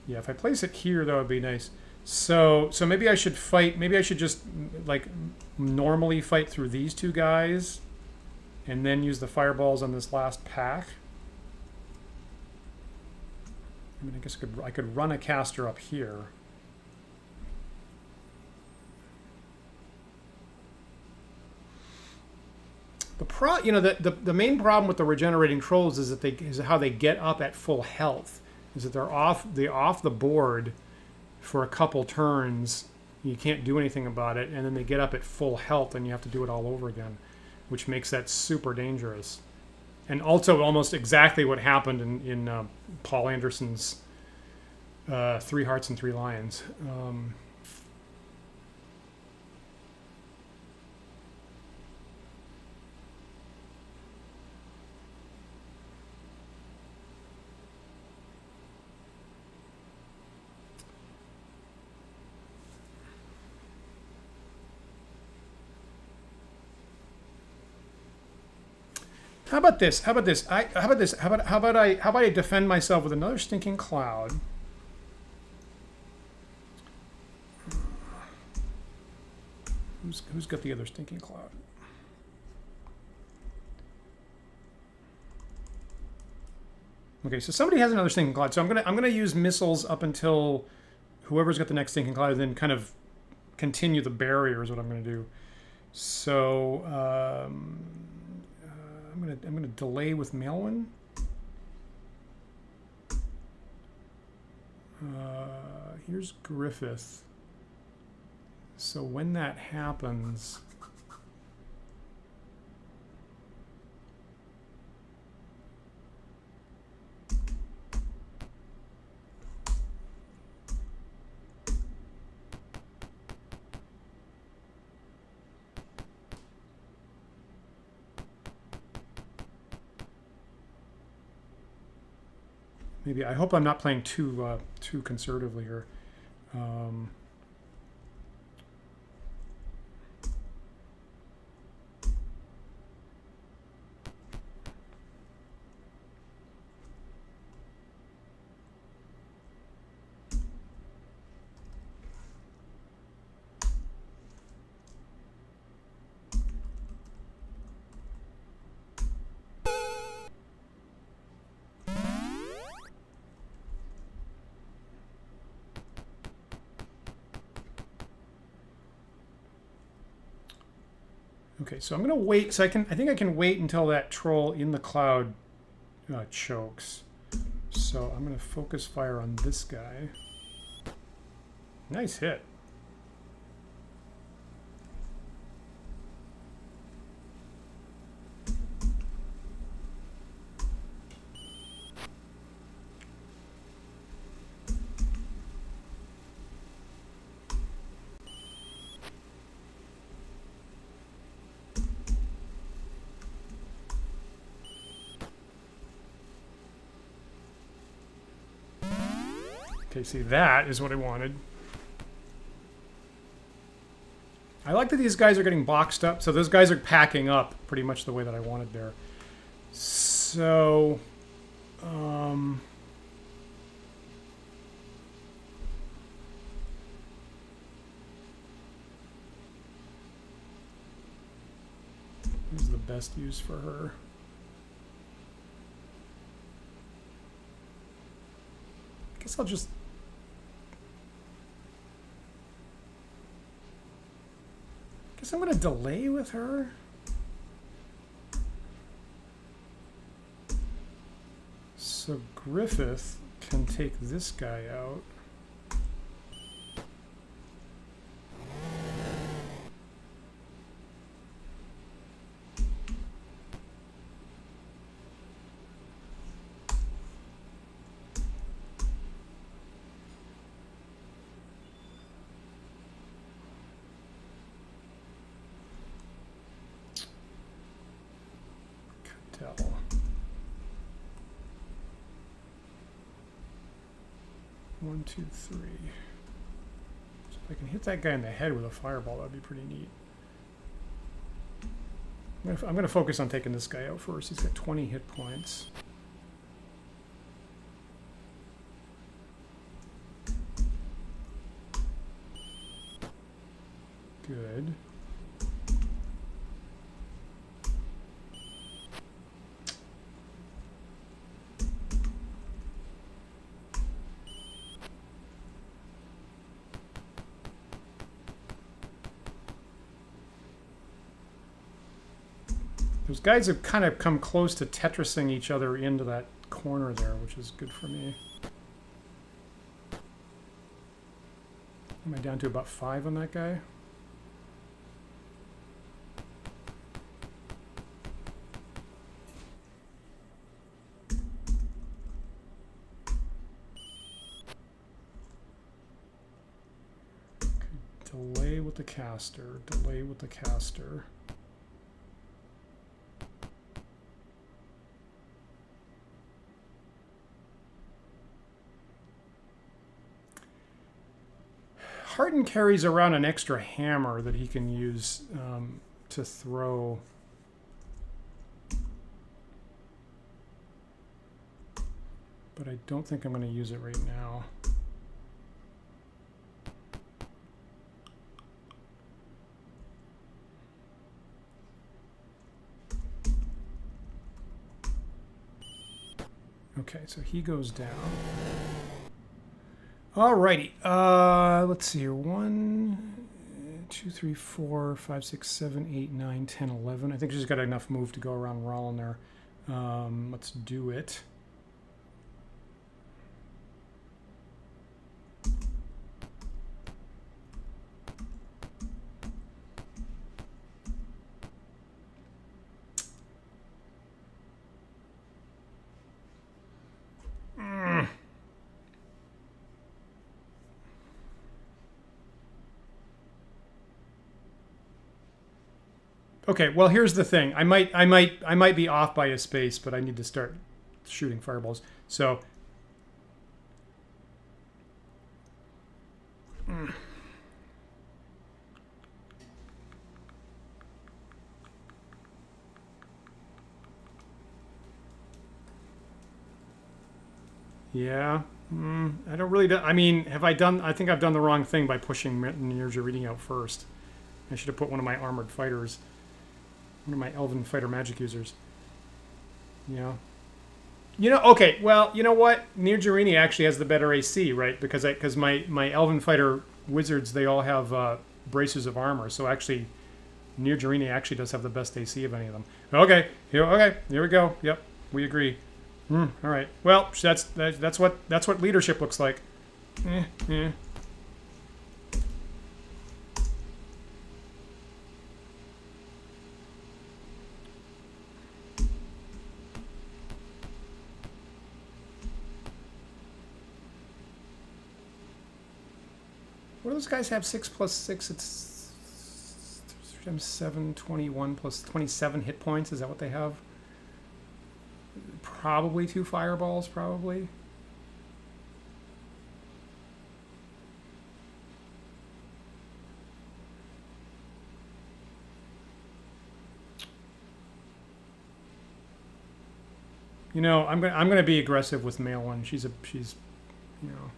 Yeah, if I place it here, that would be nice. So maybe I should fight. Maybe I should just like normally fight through these two guys, and then use the fireballs on this last pack. I mean, I guess I could run a caster up here. The main problem with the regenerating trolls is that is how they get up at full health. Is that they're off the board for a couple turns. You can't do anything about it, and then they get up at full health, and you have to do it all over again, which makes that super dangerous. And also almost exactly what happened in Paul Anderson's 3 Hearts and 3 Lions. How about this? How about I defend myself with another stinking cloud? Who's got the other stinking cloud? Okay, so somebody has another stinking cloud. So I'm gonna use missiles up until whoever's got the next stinking cloud, and then kind of continue the barrier is what I'm gonna do. So I'm gonna delay with Maelwyn. Here's Griffith. So when that happens, maybe I hope I'm not playing too conservatively here. Okay, so I'm gonna wait. So I think I can wait until that troll in the cloud chokes. So I'm gonna focus fire on this guy. Nice hit. Okay, see, that is what I wanted. I like that these guys are getting boxed up. So those guys are packing up pretty much the way that I wanted there. So, who's the best use for her? I guess I'll just... guess I'm going to delay with her. So Griffith can take this guy out. Tell. 1, 2, 3. So if I can hit that guy in the head with a fireball, that'd be pretty neat. I'm going to focus on taking this guy out first. He's got 20 hit points. Good. Those guys have kind of come close to Tetrising each other into that corner there, which is good for me. Am I down to about 5 on that guy? Okay, delay with the caster, delay with the caster. Hardin carries around an extra hammer that he can use to throw. But I don't think I'm going to use it right now. Okay, so he goes down. Alrighty, let's see here. 1, 2, 3, 4, 5, 6, 7, 8, 9, 10, 11. I think she's got enough move to go around rolling there. Let's do it. Okay, well here's the thing. I might be off by a space, but I need to start shooting fireballs. So yeah. I don't really do, I mean, have I done, I think I've done the wrong thing by pushing Nearja Reading out first. I should have put one of my armored fighters, one of my elven fighter magic users. Yeah. You know, okay, well, you know what? Nirjarini actually has the better AC, right? Because my elven fighter wizards, they all have braces of armor. So actually, Nirjarini actually does have the best AC of any of them. Okay, here we go. Yep, we agree. All right. Well, that's what leadership looks like. What do those guys have? 6 plus 6, it's 7, 21 plus 27 hit points. Is that what they have? Probably 2 fireballs, probably. You know, I'm gonna be aggressive with male one. She's you know.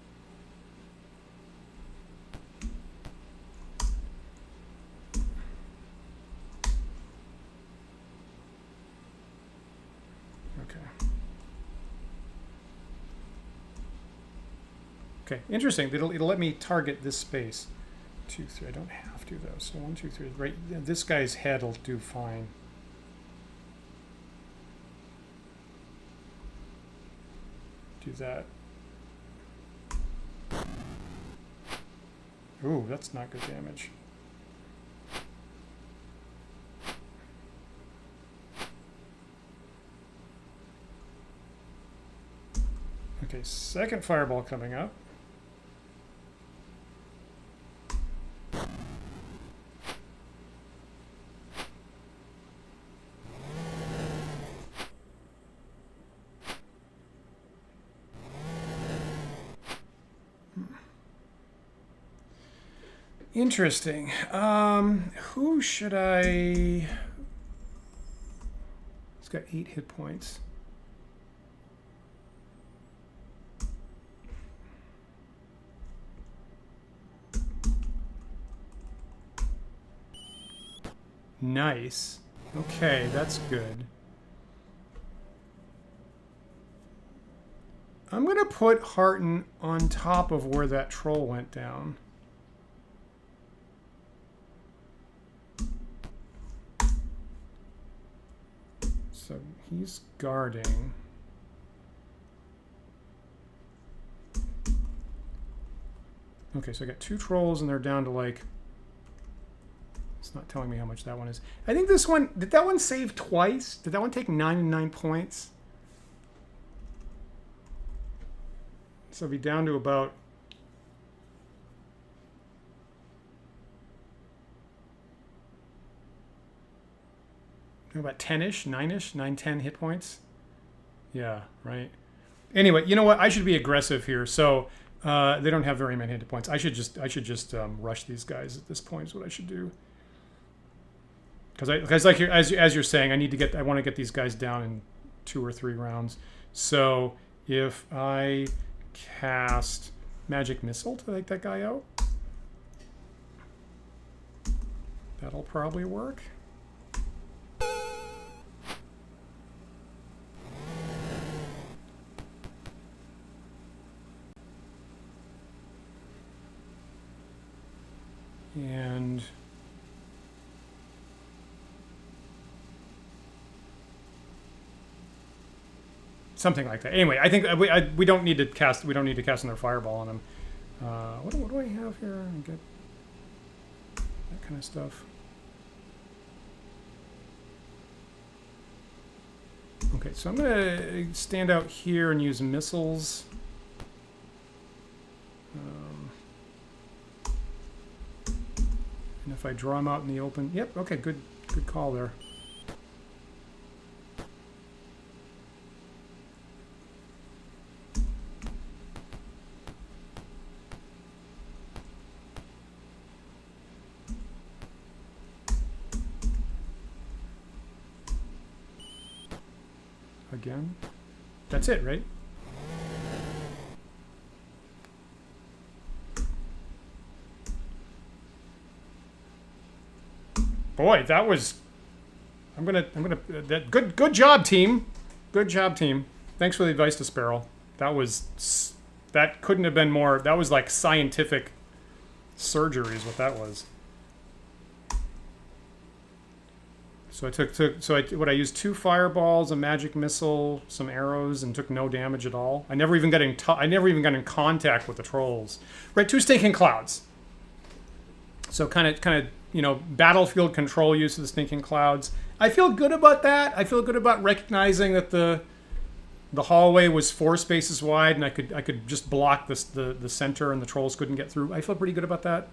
Okay, interesting. It'll let me target this space. 2, 3. I don't have to though. So 1, 2, 3. Right. This guy's head will do fine. Do that. Ooh, that's not good damage. Okay, second fireball coming up. Interesting. Who should I... He's got 8 hit points. Nice. Okay, that's good. I'm going to put Hearten on top of where that troll went down. So he's guarding. Okay, so I got 2 trolls and they're down to like... It's not telling me how much that one is. I think this one... Did that one save twice? Did that one take 9 points? So it'll be down to about... About 10-ish, 9-ish, 9, 10 hit points. Yeah, right. Anyway, you know what? I should be aggressive here. So they don't have very many hit points. I should just rush these guys at this point is what I should do. Because like as you're saying, I want to get these guys down in 2 or 3 rounds. So if I cast Magic Missile to take that guy out, that'll probably work. And something like that. Anyway, I think we don't need to cast. We don't need to cast another fireball on them. What do I have here? I get that kind of stuff. Okay, so I'm gonna stand out here and use missiles. And if I draw them out in the open, yep. Okay, good call there. Again. That's it, right? Boy, that was... Good job, team. Good job, team. Thanks for the advice to Sparrow. That couldn't have been more... That was like scientific surgery is what that was. So I used 2 fireballs, a magic missile, some arrows, and took no damage at all. I never even got in contact with the trolls. Right, 2 stinking clouds. So kind of you know, battlefield control use of the stinking clouds. I feel good about that. I feel good about recognizing that the hallway was 4 spaces wide, and I could just block the center, and the trolls couldn't get through. I feel pretty good about that.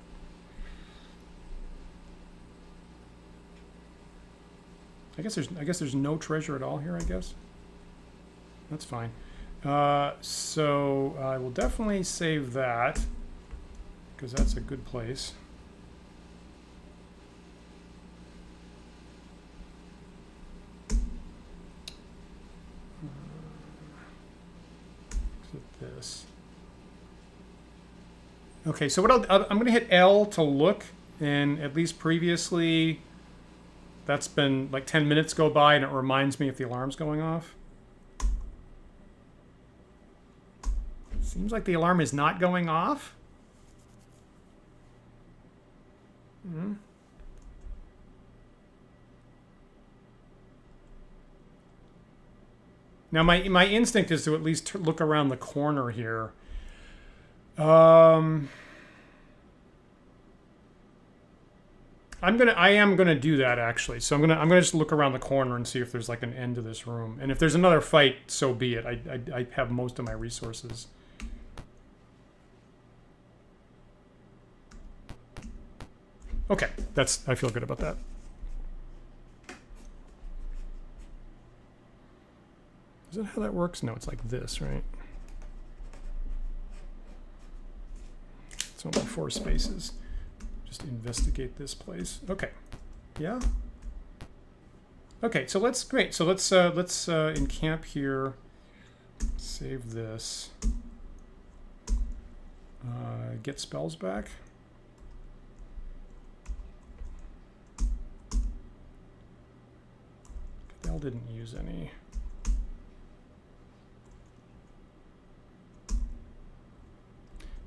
I guess there's no treasure at all here, I guess. That's fine. So I will definitely save that, because that's a good place. Exit this. Okay, so I'm going to hit L to look, and at least previously... That's been like 10 minutes go by and it reminds me if the alarm's going off. Seems like the alarm is not going off. Now, my instinct is to at least look around the corner here. I am gonna do that actually. So I'm gonna just look around the corner and see if there's like an end to this room. And if there's another fight, so be it. I have most of my resources. Okay, I feel good about that. Is that how that works? No, it's like this, right? It's only 4 spaces. Just investigate this place. Okay. Yeah. Okay, so let's encamp here. Save this. Get spells back. Val didn't use any.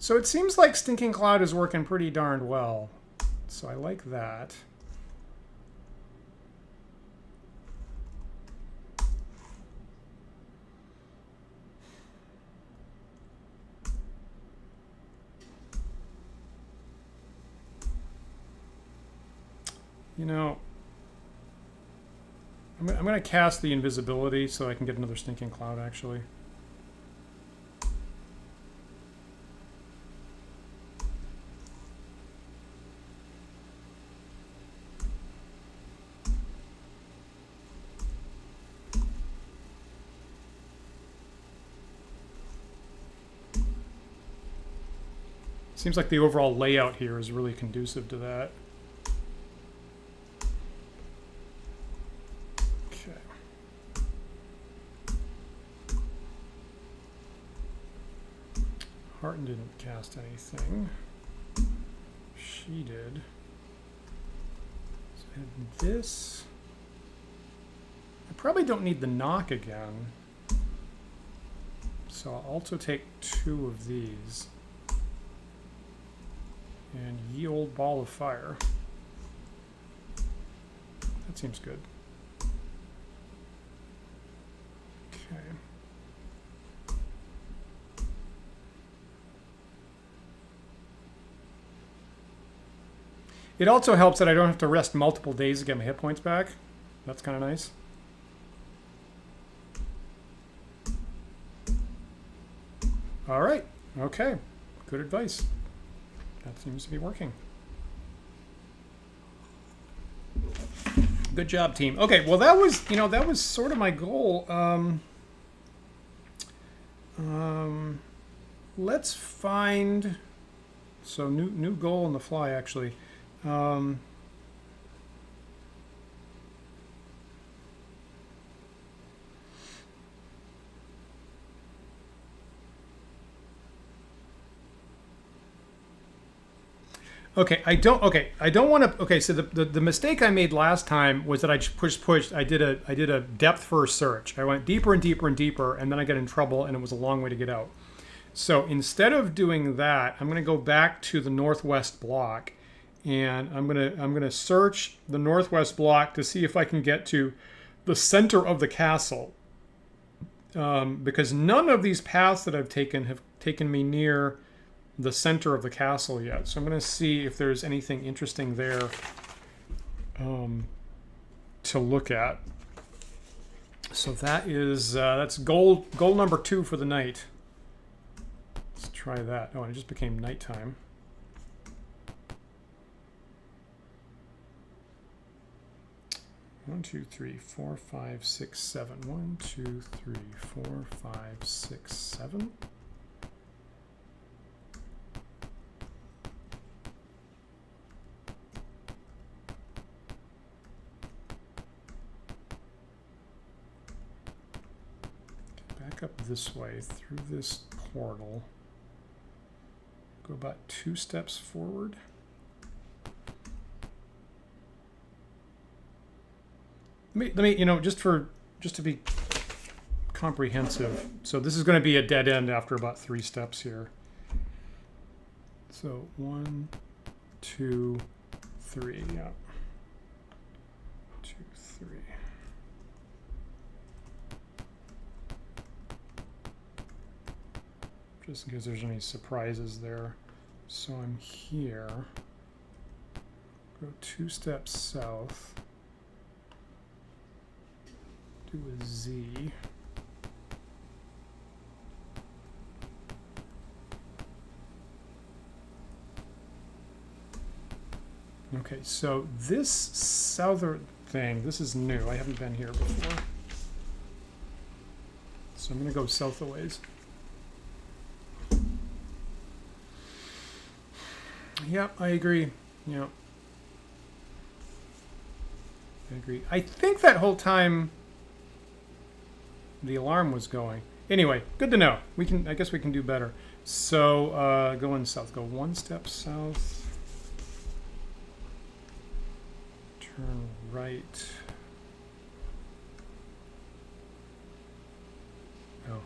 So it seems like Stinking Cloud is working pretty darned well. So I like that. You know, I'm going to cast the invisibility so I can get another Stinking Cloud, actually. Seems like the overall layout here is really conducive to that. Okay. Harton didn't cast anything. She did. So I had this. I probably don't need the knock again. So I'll also take 2 of these. And ye old ball of fire. That seems good. Okay. It also helps that I don't have to rest multiple days to get my hit points back. That's kind of nice. All right. Okay. Good advice. That seems to be working. Good job, team. Okay, well that was sort of my goal. Let's find new goal on the fly actually. Okay, I don't want to. Okay, so the mistake I made last time was that I just pushed. I did a depth first search. I went deeper and deeper and deeper, and then I got in trouble, and it was a long way to get out. So instead of doing that, I'm going to go back to the northwest block, and I'm gonna search the northwest block to see if I can get to the center of the castle, because none of these paths that I've taken have taken me near the center of the castle yet. So I'm going to see if there's anything interesting there to look at. So that is that's goal number 2 for the night. Let's try that. Oh, and it just became nighttime. One, 2, 3, 4, 5, 6, 7. 1, 2, 3, 4, 5, 6, 7. Up this way through this portal. Go about 2 steps forward. Let me just to be comprehensive. So this is going to be a dead end after about 3 steps here. So 1, 2, 3, yeah. 2, 3. Just in case there's any surprises there. So I'm here. Go 2 steps south. Do a Z. Okay, so this southern thing, this is new. I haven't been here before. So I'm going to go south a ways. Yep, I agree. Yep. I agree. I think that whole time the alarm was going. Anyway, good to know. We can. I guess we can do better. So going south. Go 1 step south. Turn right. Oh.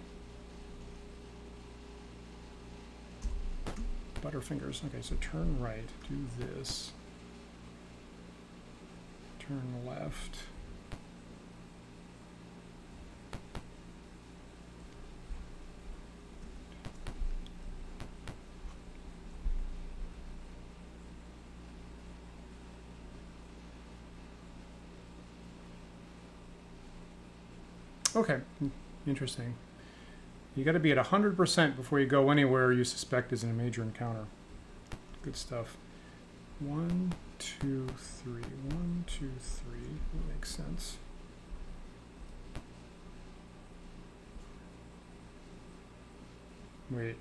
Butterfingers. Okay, so turn right. Do this. Turn left. Okay, interesting. You got to be at 100% before you go anywhere you suspect is in a major encounter. Good stuff. 1, 2, 3. 1, 2, 3. That makes sense. Wait.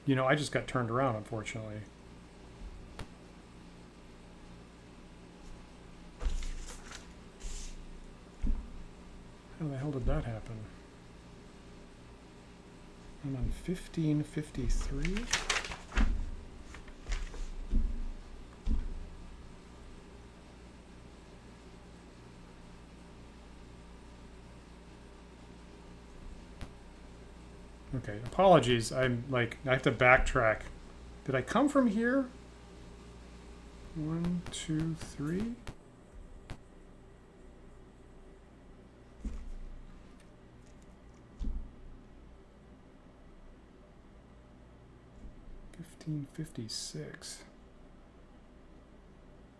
You know, I just got turned around, unfortunately. How the hell did that happen? I'm on 1553. Okay, apologies. I'm like, I have to backtrack. Did I come from here? 1, 2, 3. $15.56.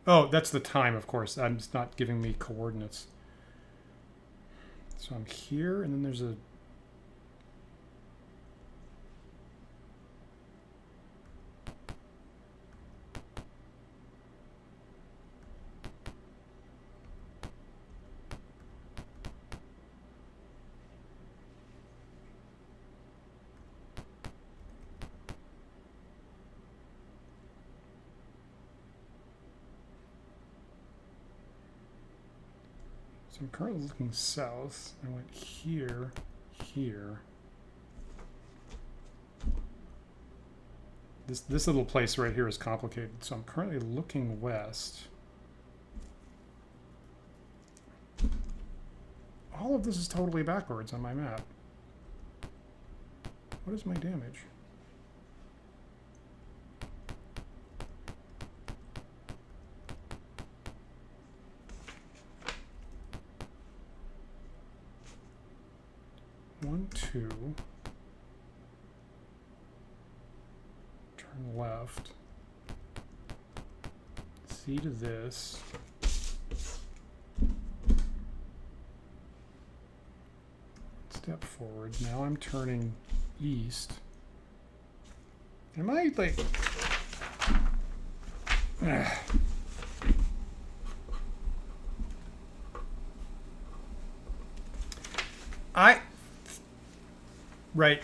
Oh, that's the time, of course. It's not giving me coordinates. So I'm here, and then there's a... So I'm currently looking south. I went here, here. This little place right here is complicated. So I'm currently looking west. All of this is totally backwards on my map. What is my damage? One, 2. Turn left. C to this. Step forward. Now I'm turning east. Am I like... Right.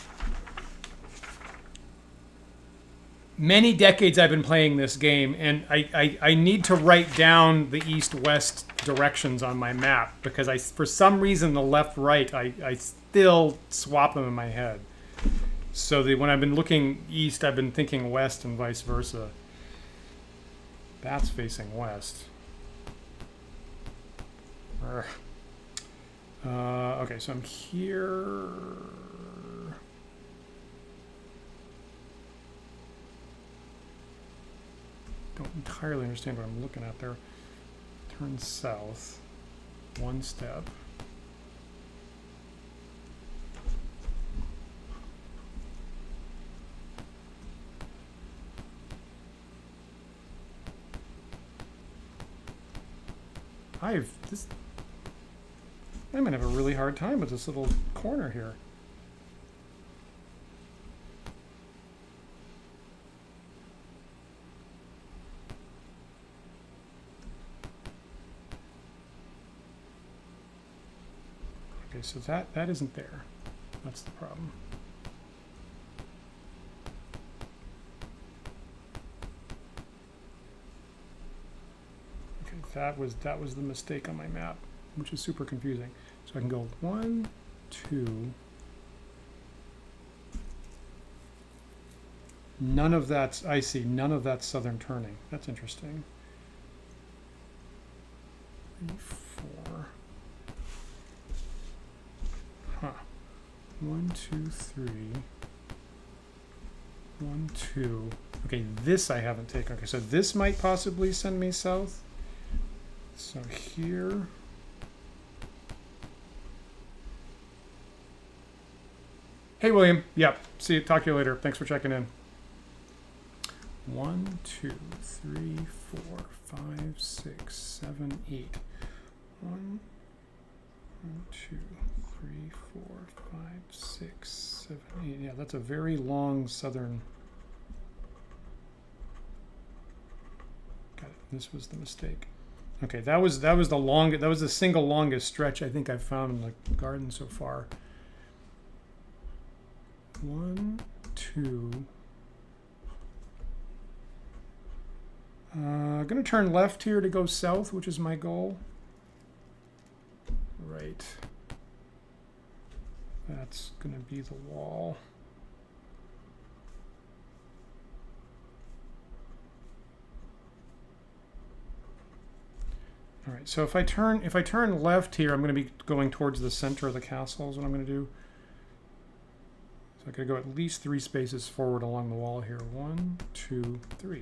Many decades I've been playing this game, and I need to write down the east-west directions on my map, because for some reason the left-right, I still swap them in my head. So when I've been looking east, I've been thinking west and vice versa. That's facing west. Okay, so I'm here. Don't entirely understand what I'm looking at there. Turn south. One step. I'm gonna have a really hard time with this little corner here. Okay, so that isn't there. That's the problem. Okay, that was the mistake on my map, which is super confusing. So I can go 1, 2. None of that's, I see, none of that's southern turning. That's interesting. 3, 4. Huh. 1, 2, 3. 1, 2. Okay, this I haven't taken. Okay, so this might possibly send me south. So here. Hey, William. Yep. See you. Talk to you later. Thanks for checking in. 1, 2, 3, 4, 5, 6, 7, 8. 1, 2, 3, 4, 5, 6, 7, 8. Yeah, that's a very long southern. Got it. This was the mistake. Okay, that was the longest. That was the single longest stretch I think I've found in the garden so far. 1, 2. I'm gonna turn left here to go south, which is my goal. Right. That's gonna be the wall. All right, so if I turn left here, I'm going to be going towards the center of the castle is what I'm going to do. So I'm going to go at least 3 spaces forward along the wall here. 1, 2, 3. 2,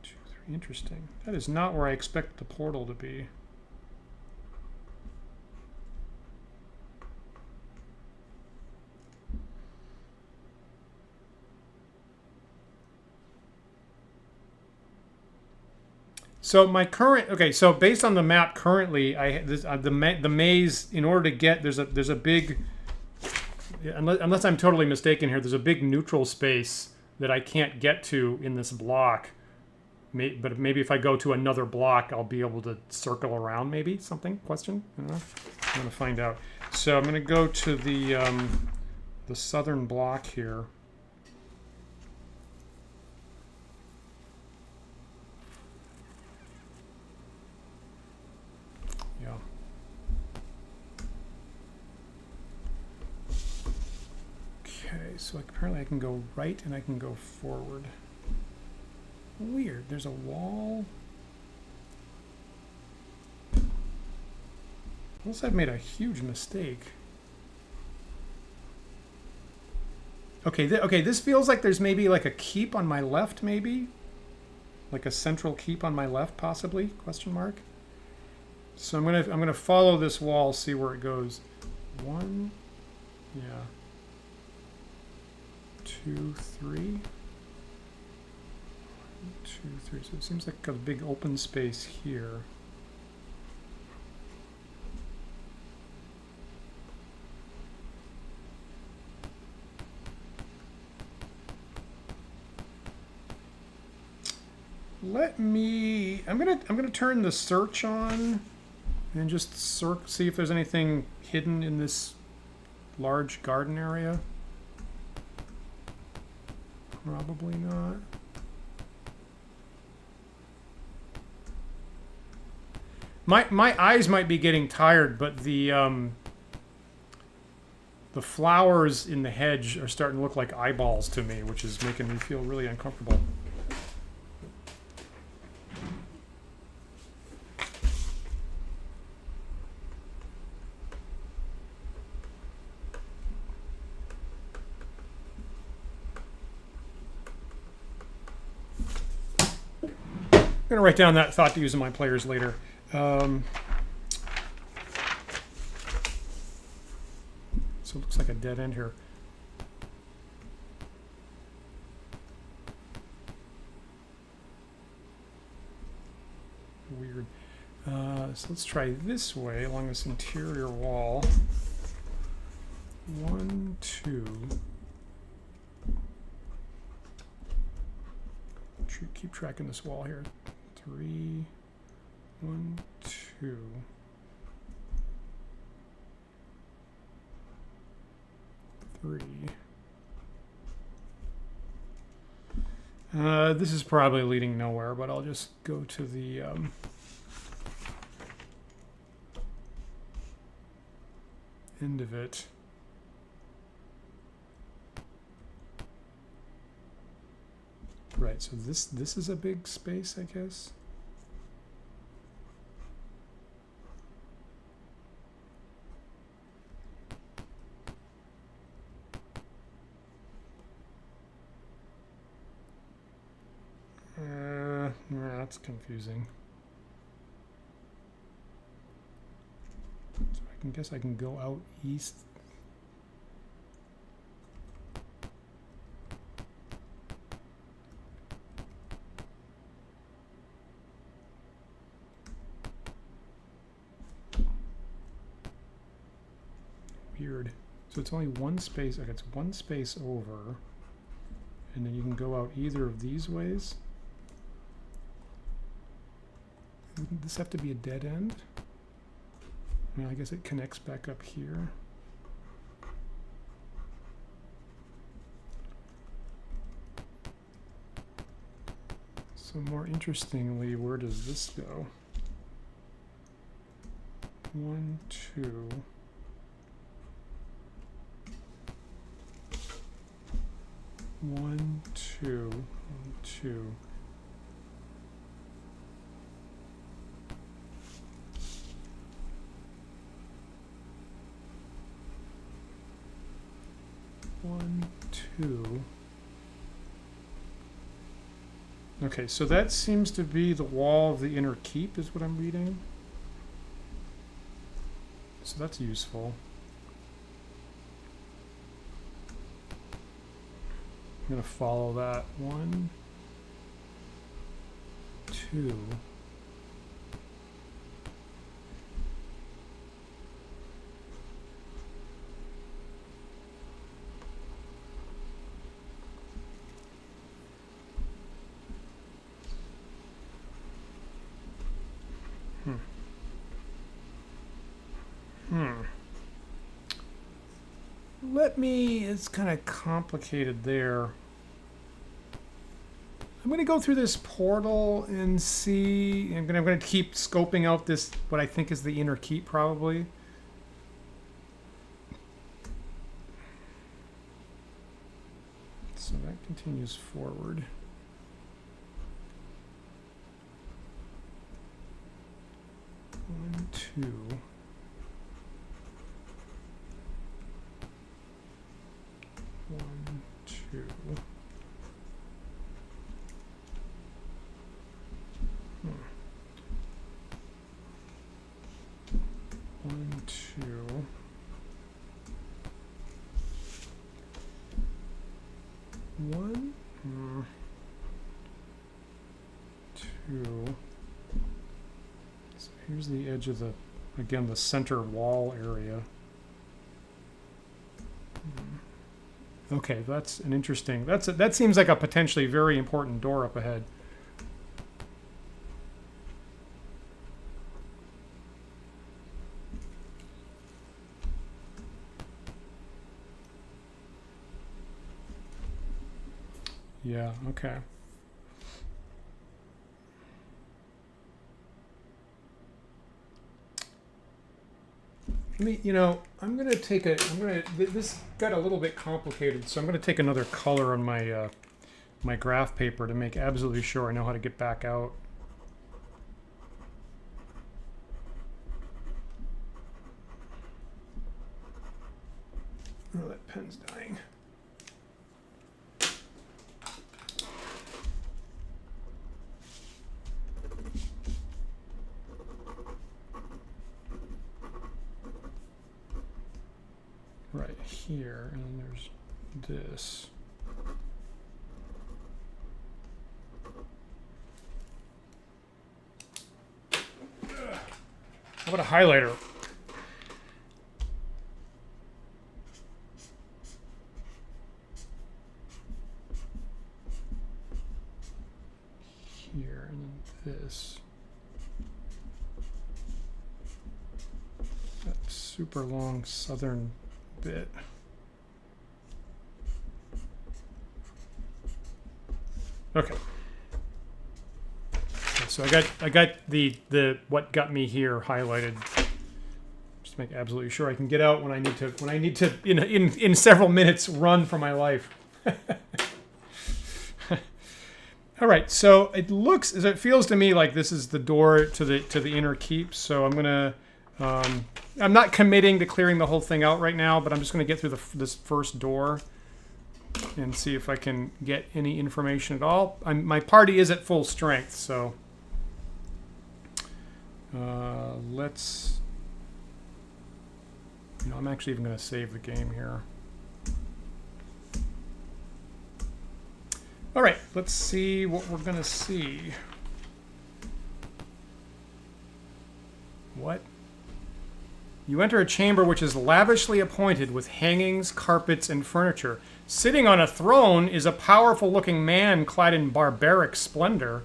3. Interesting. That is not where I expect the portal to be. So my current, okay, so based on the map currently, the maze, in order to get, there's a big, unless I'm totally mistaken here, there's a big neutral space that I can't get to in this block. But maybe if I go to another block, I'll be able to circle around maybe, something, question? I don't know. I'm going to find out. So I'm going to go to the southern block here. So apparently I can go right and I can go forward. Weird, there's a wall. Unless I've made a huge mistake. Okay, this feels like there's maybe like a keep on my left, maybe? Like a central keep on my left, possibly? Question mark. So I'm gonna follow this wall, see where it goes. 1, yeah. 2, 3. 1, 2, 3. So it seems like a big open space here. I'm gonna turn the search on and just see if there's anything hidden in this large garden area. Probably not. My eyes might be getting tired, but the flowers in the hedge are starting to look like eyeballs to me, which is making me feel really uncomfortable. going to write down that thought to use in my players later. So it looks like a dead end here. Weird. So let's try this way along this interior wall. 1, 2. Keep tracking this wall here. 3, 1, 2. 3. This is probably leading nowhere, but I'll just go to the end of it. Right, so this is a big space, I guess. That's confusing. So I guess I can go out east. Weird. So it's only one space. Okay, it's one space over, and then you can go out either of these ways. Wouldn't this have to be a dead end? Well, I guess it connects back up here. So more interestingly, where does this go? 1, 2. 1, 2, 1, 2. One, 2. Okay, so that seems to be the wall of the inner keep, is what I'm reading. So that's useful. I'm going to follow that. 1, 2. It's kind of complicated there. I'm going to go through this portal and see. I'm going to keep scoping out this, what I think is the inner keep, probably. So that continues forward. One, 2. 1, 2. One, 2. 1, 2. So here's the edge of the, again, the center wall area. Okay, that's an interesting. That seems like a potentially very important door up ahead. Yeah, okay. I'm going to take this got a little bit complicated, so I'm going to take another color on my my graph paper to make absolutely sure I know how to get back out. Oh, that pen's dying. right here, and then there's this. How about a highlighter? Here, and then this. That super long southern bit. Okay. So I got the what got me here highlighted. Just to make absolutely sure I can get out when I need to in several minutes run for my life. All right, so it feels to me like this is the door to the inner keep. So I'm gonna I'm not committing to clearing the whole thing out right now, but I'm just gonna get through this first door and see if I can get any information at all. My party is at full strength, so let's. I'm actually even gonna save the game here. All right, let's see what we're gonna see. What? You enter a chamber which is lavishly appointed with hangings, carpets, and furniture. Sitting on a throne is a powerful-looking man clad in barbaric splendor.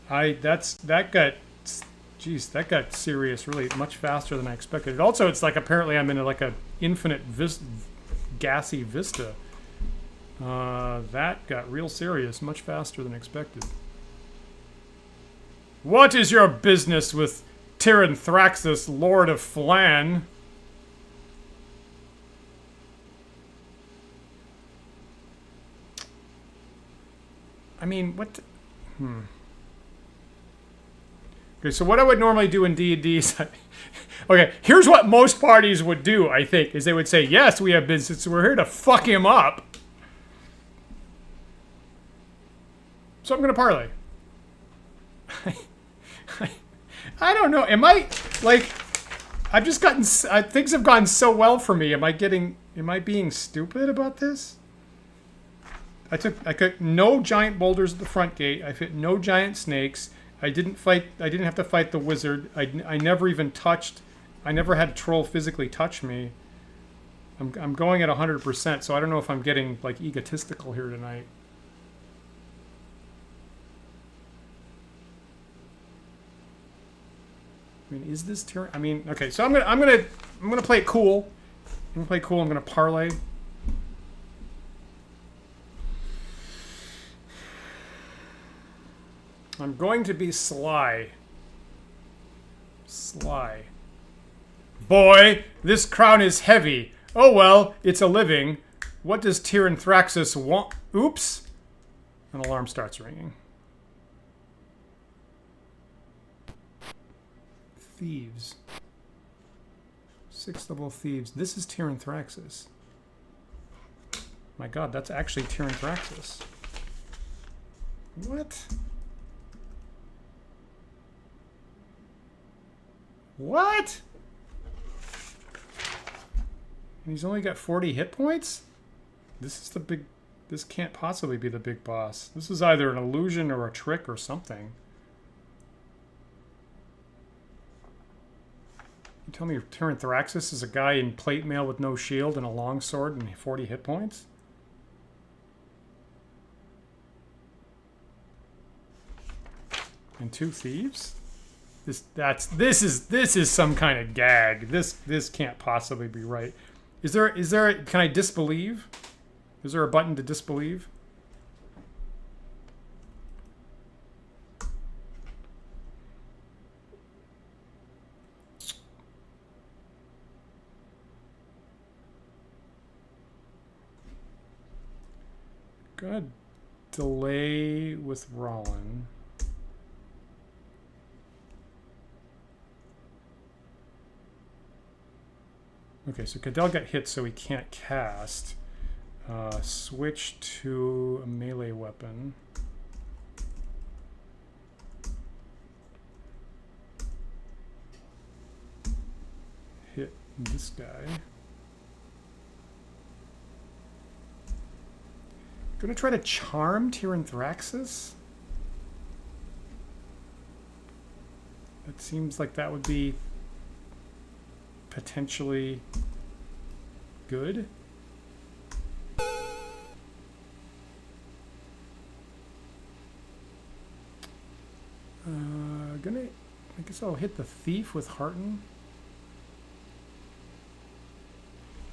That got serious really much faster than I expected. Also, it's like apparently I'm in like a infinite gassy vista. That got real serious much faster than expected. What is your business with Tyranthraxus, Lord of Phlan? I mean, what? Okay, so what I would normally do in D&D is... okay, here's what most parties would do, I think, is they would say, yes, we have business, we're here to fuck him up. So I'm going to parlay. I don't know. Am I, like... I've just gotten... things have gone so well for me. Am I being stupid about this? I took no giant boulders at the front gate. I hit no giant snakes. I didn't have to fight the wizard. I never even touched. I never had a troll physically touch me. I'm going at 100%, so I don't know if I'm getting like egotistical here tonight. I mean, is this turn? I mean, okay, so I'm gonna play it cool. I'm gonna play cool. I'm gonna parlay. I'm going to be sly. Sly. Boy, this crown is heavy. Oh well, it's a living. What does Tyranthraxus want? Oops. An alarm starts ringing. Thieves. 6th level thieves. This is Tyranthraxus. My god, that's actually Tyranthraxus. What? What? And he's only got 40 hit points? This is the big... This can't possibly be the big boss. This is either an illusion or a trick or something. You tell me Tyranthraxus is a guy in plate mail with no shield and a long sword and 40 hit points? And 2 thieves? This is some kind of gag. This can't possibly be right. Can I disbelieve? Is there a button to disbelieve? Gonna delay with Rollin. Okay, so Cadell got hit, so he can't cast. Switch to a melee weapon. Hit this guy. Gonna try to charm Tyranthraxus? It seems like that would be potentially good. I guess I'll hit the thief with Hearten.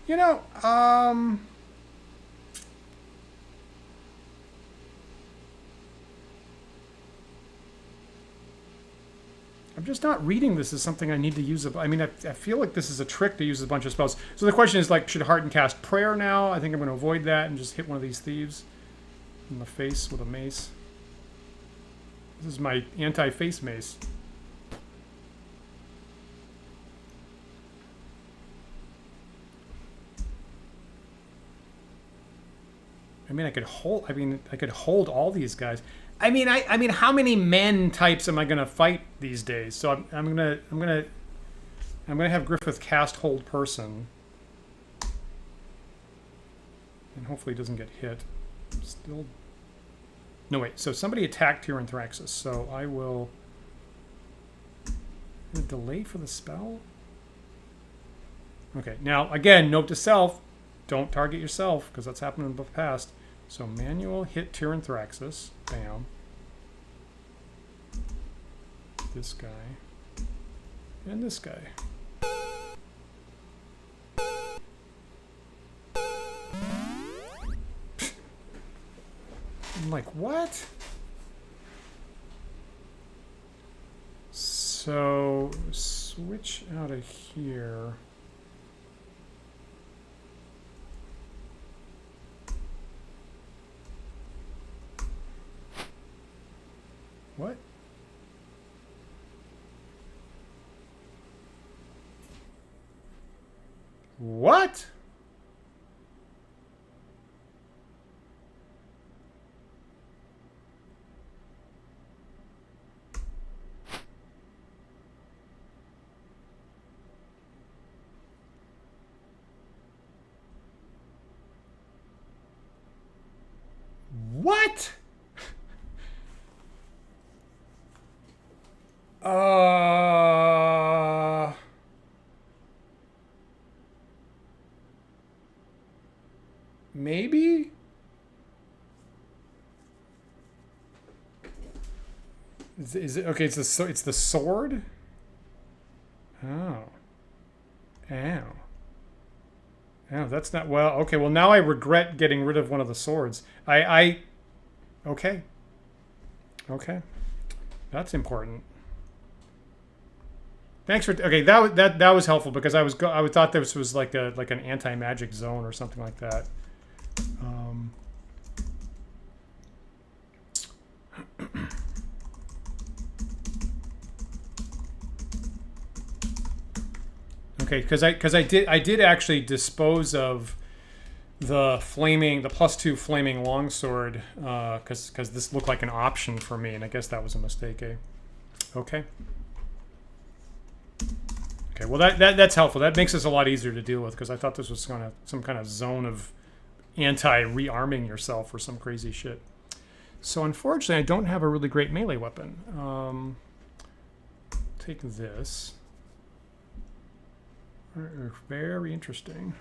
You know, I'm just not reading this as something I need to use. I mean, I feel like this is a trick to use a bunch of spells. So the question is, like, should Hearten cast Prayer now? I think I'm going to avoid that and just hit one of these thieves in the face with a mace. This is my anti-face mace. I mean, I could hold all these guys. I mean, how many men types am I gonna fight these days? So I'm gonna have Griffith cast hold person, and hopefully it doesn't get hit. Still, no wait. So somebody attacked Tyranthraxus. So I will delay for the spell. Okay. Now again, note to self: don't target yourself because that's happened in the past. So manual hit Tyranthraxus. Bam. This guy. And this guy. I'm like, what? So switch out of here. What? What? What? Maybe? Is it okay? It's the sword. Oh. Ow. Oh, that's not well. Okay, well now I regret getting rid of one of the swords. Okay. Okay. That's important. Thanks for okay. That was helpful because I thought this was like an anti-magic zone or something like that. Okay, because I did actually dispose of the +2 flaming longsword because this looked like an option for me, and I guess that was a mistake. Okay. Okay, well that's helpful. That makes this a lot easier to deal with because I thought this was some kind of zone of anti-rearming yourself or some crazy shit. So unfortunately, I don't have a really great melee weapon. Take this. Very interesting.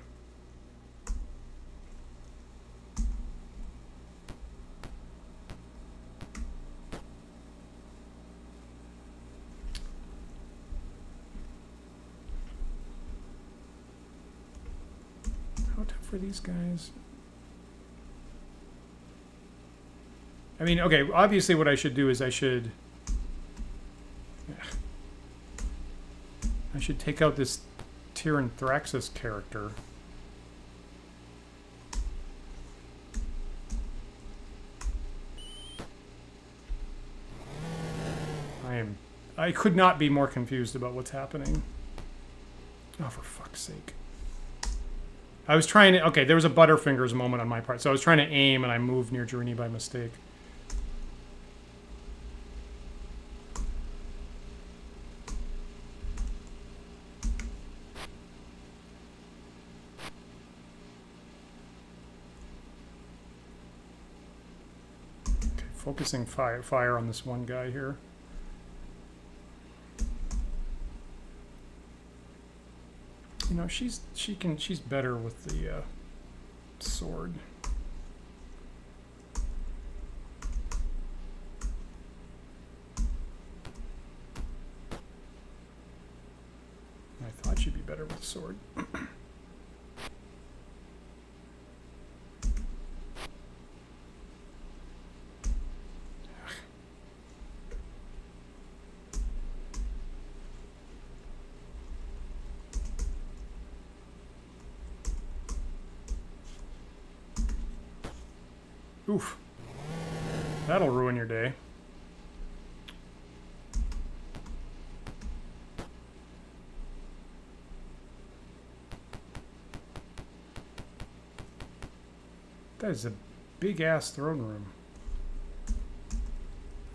How tough are these guys? I mean, okay, obviously what I should do is I should take out this Tyranthraxus character. I could not be more confused about what's happening. Oh, for fuck's sake. I was trying to... Okay, there was a Butterfingers moment on my part. So I was trying to aim, and I moved near Jerini by mistake. focusing fire on this one guy here. You know, she's better with the sword. I thought she'd be better with sword. Oof. That'll ruin your day. That is a big-ass throne room.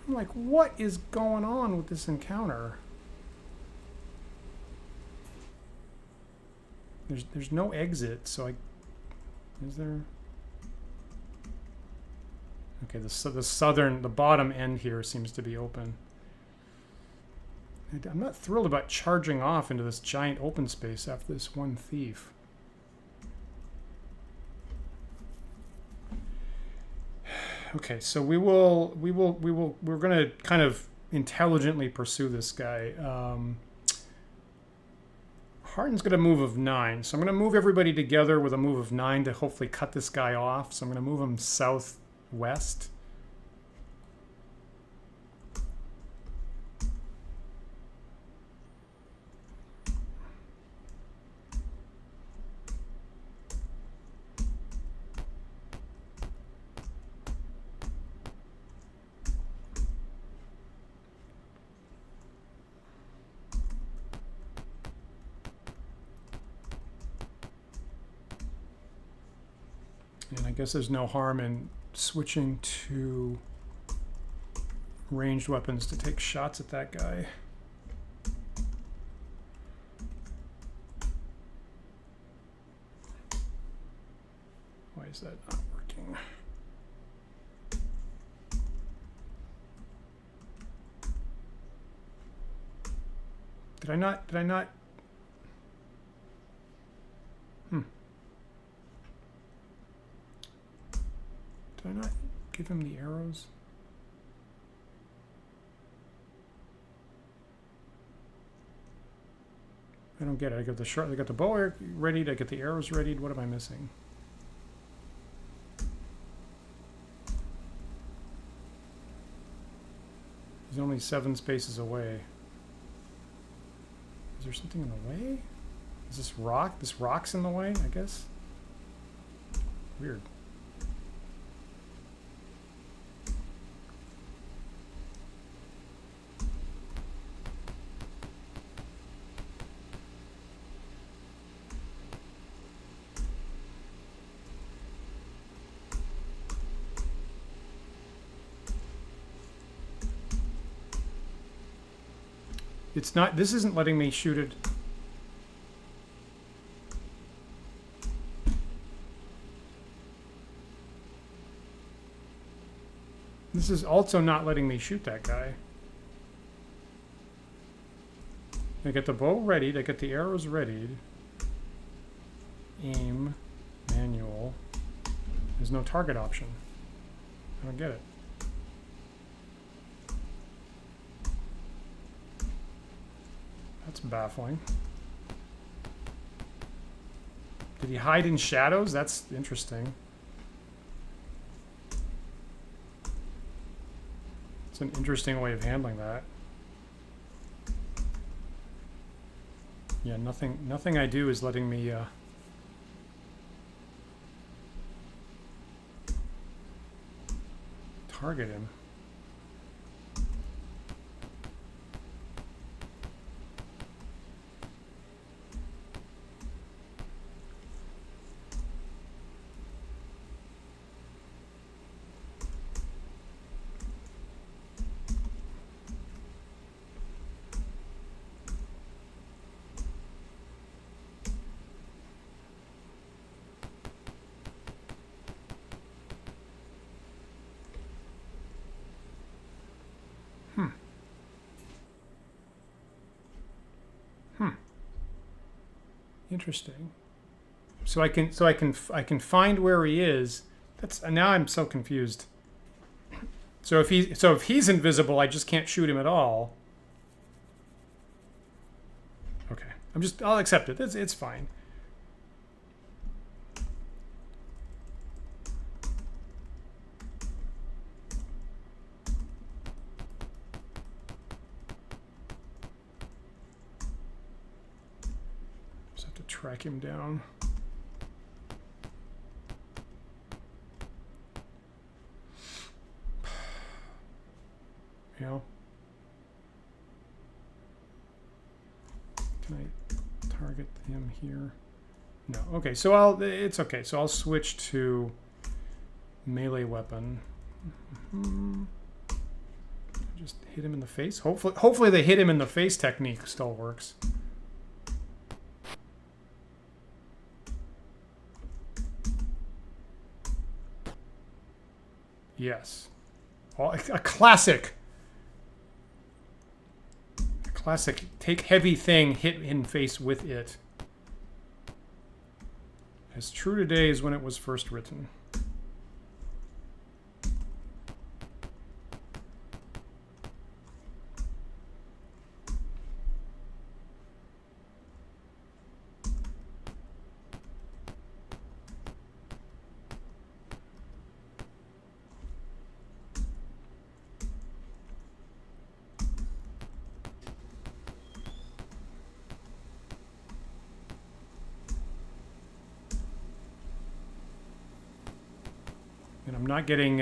I'm like, what is going on with this encounter? There's no exit, so is there? Okay, the bottom end here seems to be open. I'm not thrilled about charging off into this giant open space after this one thief. Okay, so we're going to kind of intelligently pursue this guy. Harden's going to move of 9, so I'm going to move everybody together with a move of 9 to hopefully cut this guy off. So I'm going to move him southwest. And I guess there's no harm in switching to ranged weapons to take shots at that guy. Why is that not working? Did I not? Did I not give him the arrows? I don't get it. I got the bow ready. I get the arrows ready. What am I missing? He's only 7 spaces away. Is there something in the way? Is this rock? This rock's in the way, I guess? Weird. It's not, this isn't letting me shoot it. This is also not letting me shoot that guy. I get the bow ready, I get the arrows readied. Aim, manual. There's no target option. I don't get it. That's baffling. Did he hide in shadows? That's interesting. It's an interesting way of handling that. Yeah, nothing I do is letting me target him. Interesting. So I can find where he is. That's now I'm so confused. So if he's invisible, I just can't shoot him at all. Okay. I'll accept it. It's fine. Just have to track him down. You know? Can I target him here? No. Okay, so it's okay. So I'll switch to melee weapon. Just hit him in the face. Hopefully the hit him in the face technique still works. Yes. Oh, a classic. Classic, take heavy thing, hit in face with it. As true today as when it was first written. And I'm not getting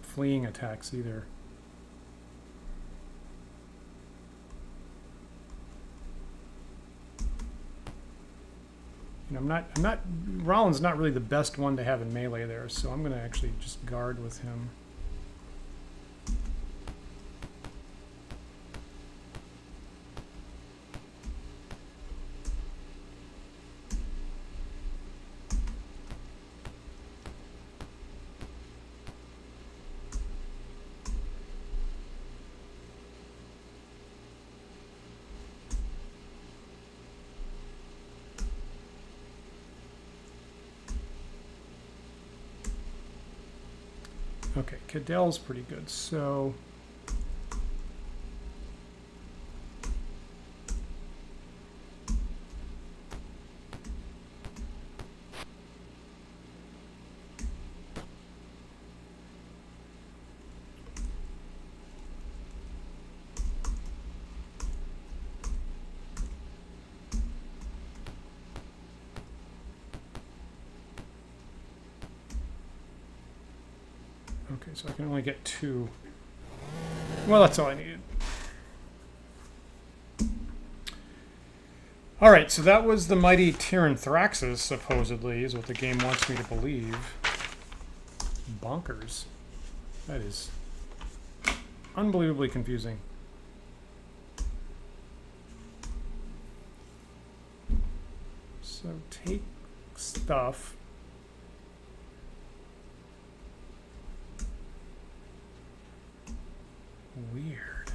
fleeing attacks either. And Rollins not really the best one to have in melee there, so I'm going to actually just guard with him. Okay, Cadell's pretty good, so... Okay, so I can only get 2. Well, that's all I needed. All right, so that was the mighty Tyranthraxus, supposedly, is what the game wants me to believe. Bonkers. That is unbelievably confusing. So take stuff. Weird.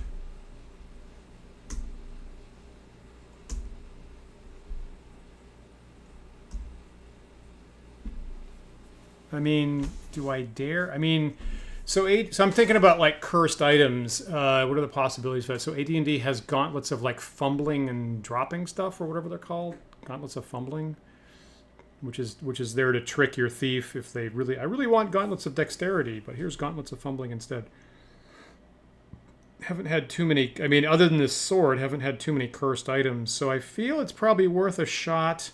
I mean, do I dare? I mean, so I'm thinking about like cursed items. What are the possibilities for that? So AD&D has gauntlets of like fumbling and dropping stuff, or whatever they're called. Gauntlets of fumbling, which is there to trick your thief if they really. I really want gauntlets of dexterity, but here's gauntlets of fumbling instead. Haven't had too many, I mean, other than this sword, haven't had too many cursed items. So I feel it's probably worth a shot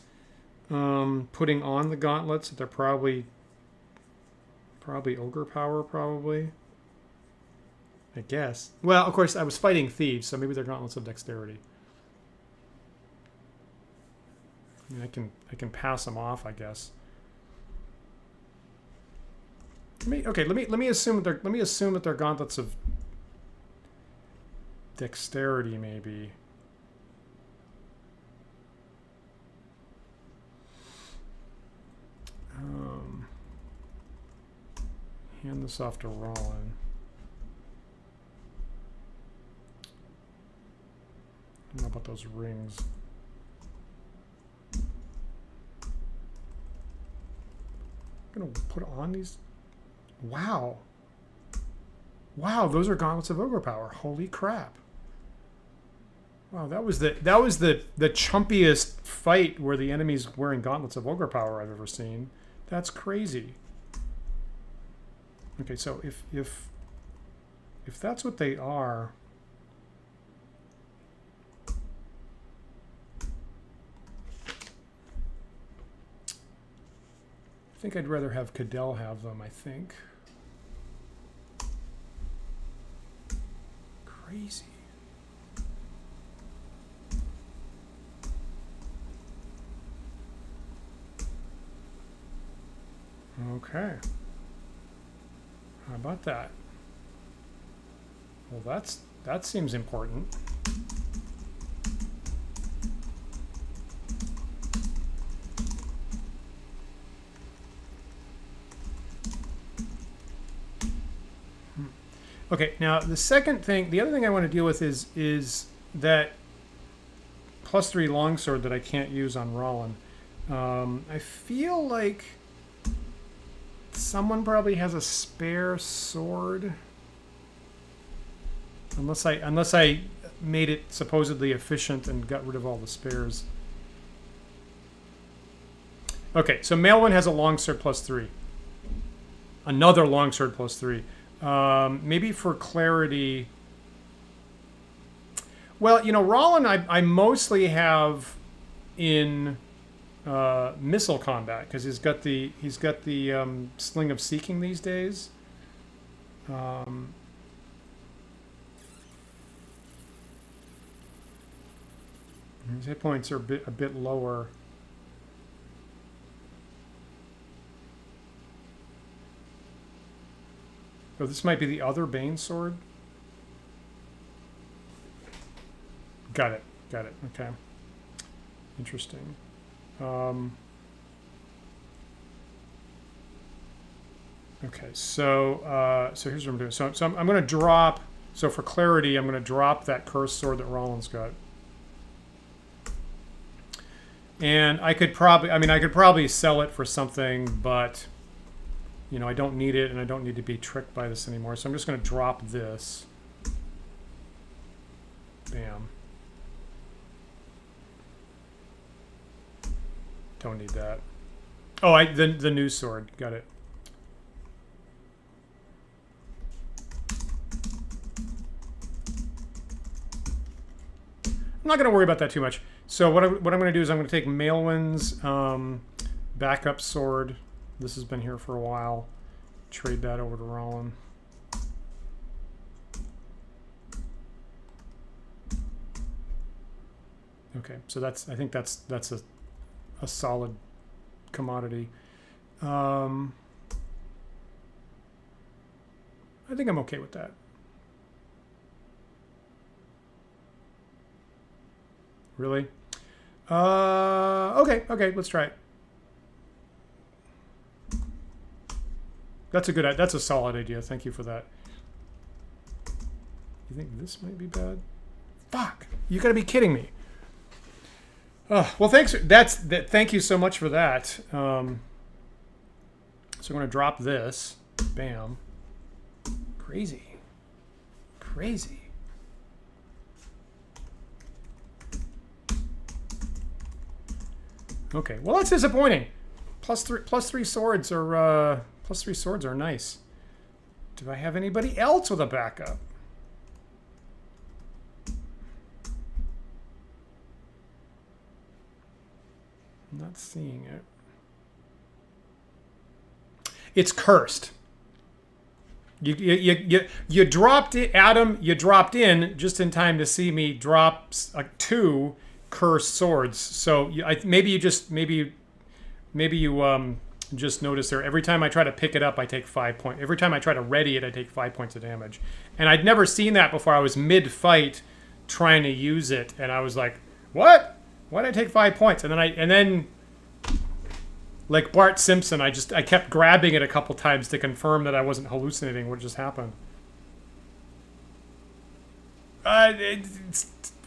putting on the gauntlets. They're probably ogre power, probably. I guess. Well, of course, I was fighting thieves, so maybe they're gauntlets of dexterity. I mean, I can pass them off, I guess. Let me assume that they're gauntlets of dexterity, maybe. Hand this off to Rollin. I don't know about those rings. gonna put on these. Wow. Wow, those are gauntlets of ogre power. Holy crap. Wow, that was the chumpiest fight where the enemy's wearing gauntlets of ogre power I've ever seen. That's crazy. Okay, so if that's what they are, I think I'd rather have Cadell have them, I think. Crazy. Okay. How about that? Well, that seems important. Okay, now the second thing, the other thing I want to deal with is that +3 longsword that I can't use on Rollin. I feel like someone probably has a spare sword, unless I made it supposedly efficient and got rid of all the spares. Okay, so Maelwyn has a longsword +3, another longsword +3. Maybe for clarity. Well, you know, Rollin I mostly have in missile combat because he's got the Sling of Seeking these days. His hit points are a bit lower. Oh, this might be the other Bane sword. Got it. Got it. Okay. Interesting. Okay, so here's what I'm doing. So I'm going to drop. So for clarity, I'm going to drop that cursed sword that Rollin's got. And I could probably sell it for something, but you know, I don't need it, and I don't need to be tricked by this anymore. So I'm just going to drop this. Bam. Don't need that. Oh, the new sword. Got it. I'm not going to worry about that too much. So what I'm going to do is I'm going to take Maelwyn's backup sword. This has been here for a while. Trade that over to Rollin. Okay, so I think that's a solid commodity. I think I'm okay with that. Really? Okay, let's try it. That's a solid idea. Thank you for that. You think this might be bad? Fuck! You gotta be kidding me. Well, thanks. Thank you so much for that. So I'm gonna drop this. Bam. Crazy. Crazy. Okay. Well, that's disappointing. Plus three swords are nice. Do I have anybody else with a backup? I'm not seeing it. It's cursed. You dropped it, Adam. You dropped in just in time to see me drop 2 cursed swords. So maybe you just noticed there. Every time I try to pick it up, I take 5 points. Every time I try to ready it, I take 5 points of damage. And I'd never seen that before. I was mid-fight trying to use it, and I was like, "What? Why did I take 5 points?" And then, like Bart Simpson, I kept grabbing it a couple times to confirm that I wasn't hallucinating what just happened.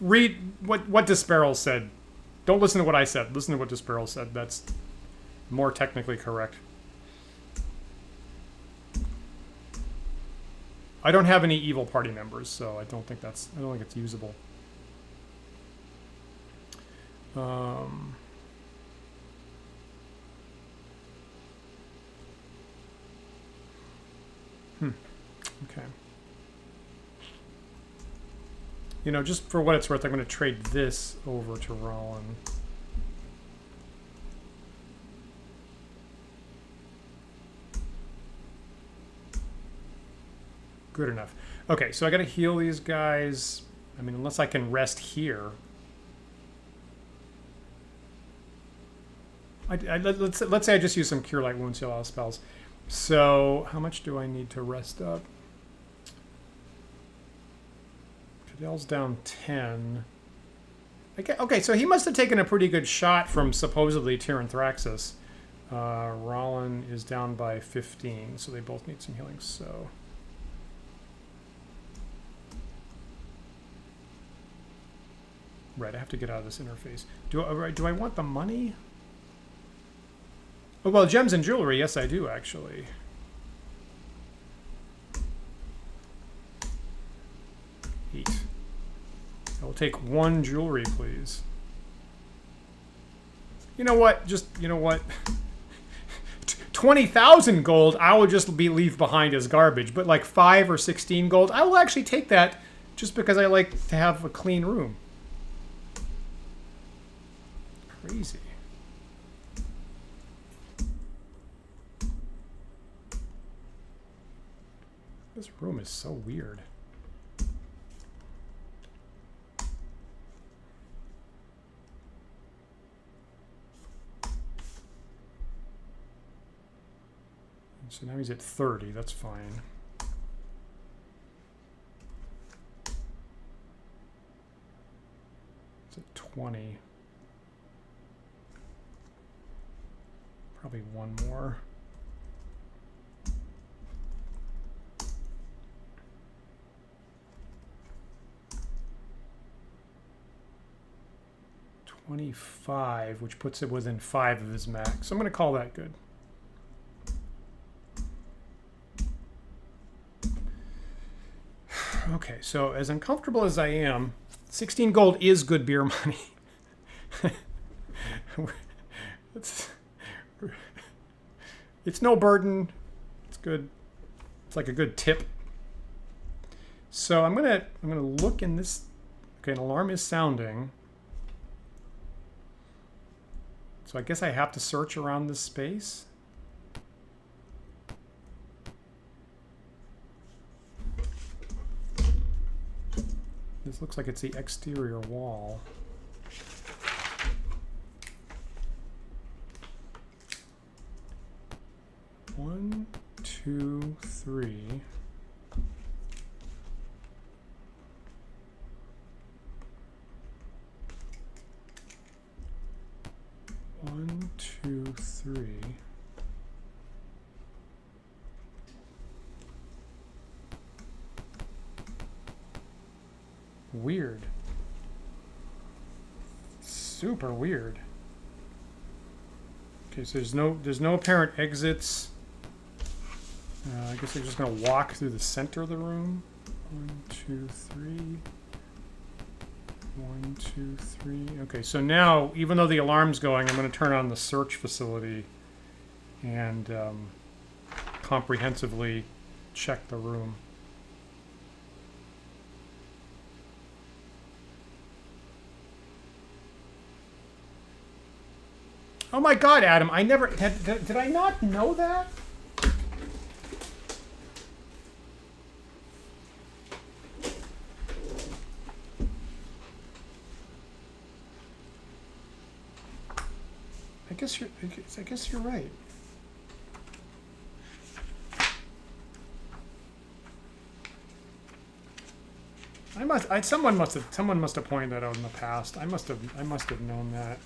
Read what Disparrel said. Don't listen to what I said. Listen to what Disparrel said. That's more technically correct. I don't have any evil party members, so I don't think it's usable. Okay. You know, just for what it's worth, I'm going to trade this over to Rollin. Good enough. Okay, so I got to heal these guys. I mean, unless I can rest here. Let's say I just use some Cure Light Wounds, heal all spells. So how much do I need to rest up? Cadel's down 10. Okay, so he must have taken a pretty good shot from supposedly Tyranthraxus. Rollin is down by 15, so they both need some healing. So. Right, I have to get out of this interface. Do I want the money? Oh, well, gems and jewelry, yes, I do, actually. Eight. I will take 1 jewelry, please. You know what? You know what? 20,000 gold, I will just leave behind as garbage. But like 5 or 16 gold, I will actually take that just because I like to have a clean room. Crazy. This room is so weird. So now he's at 30, that's fine. It's at 20. Probably 1 more. $25, which puts it within 5 of his max. So I'm going to call that good. Okay, so as uncomfortable as I am, 16 gold is good beer money. It's no burden. It's good. It's like a good tip. So I'm gonna look in this. Okay, an alarm is sounding. So I guess I have to search around this space. This looks like it's the exterior wall. One, two, three. One, two, three. Weird. Super weird. Okay, so there's no apparent exits. I guess I'm just gonna walk through the center of the room. 1, 2, 3. 1, 2, 3. Okay, so now, even though the alarm's going, I'm going to turn on the search facility and comprehensively check the room. Oh my God, Adam! I never did I not know that? I guess you're right. Someone must have pointed that out in the past. I must have known that.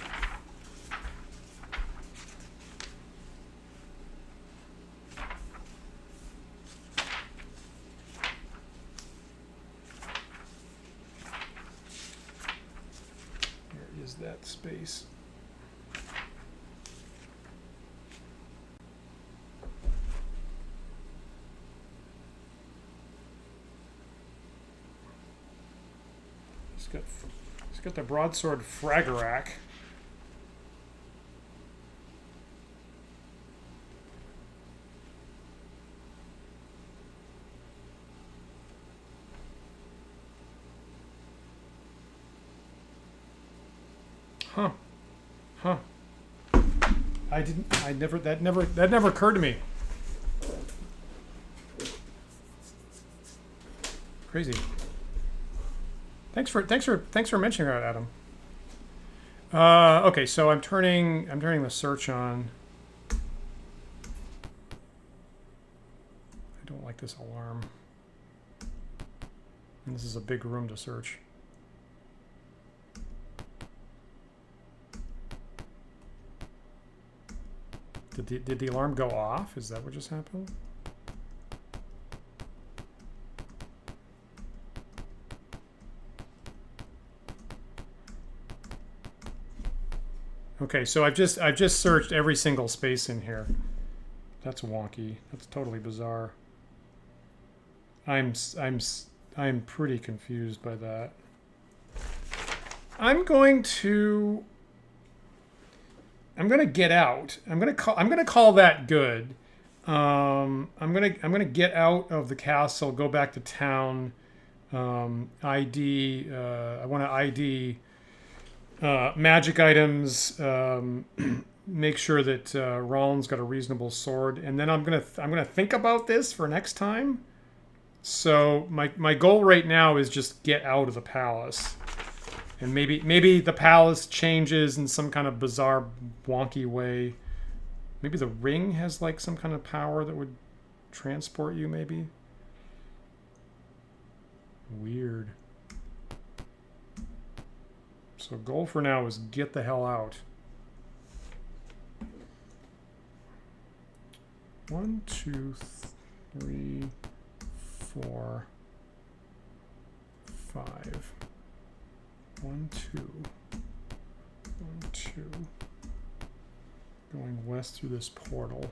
Where is that space? He's got the broadsword Fragarack. Huh. Huh. That never occurred to me. Crazy. Thanks for mentioning that, Adam. Okay, so I'm turning the search on. I don't like this alarm. And this is a big room to search. Did the alarm go off? Is that what just happened? Okay, so I've just searched every single space in here. That's wonky. That's totally bizarre. I'm pretty confused by that. I'm going to get out. I'm gonna call that good. I'm gonna get out of the castle, go back to town. ID. I want to ID magic items. Make sure that Rollins got a reasonable sword, and then I'm gonna think about this for next time. So my goal right now is just get out of the palace. And maybe the palace changes in some kind of bizarre, wonky way. Maybe the ring has like some kind of power that would transport you, maybe. Weird. So goal for now is get the hell out. 1, 2, 3, 4, 5. 1, 2. 1, 2. Going west through this portal.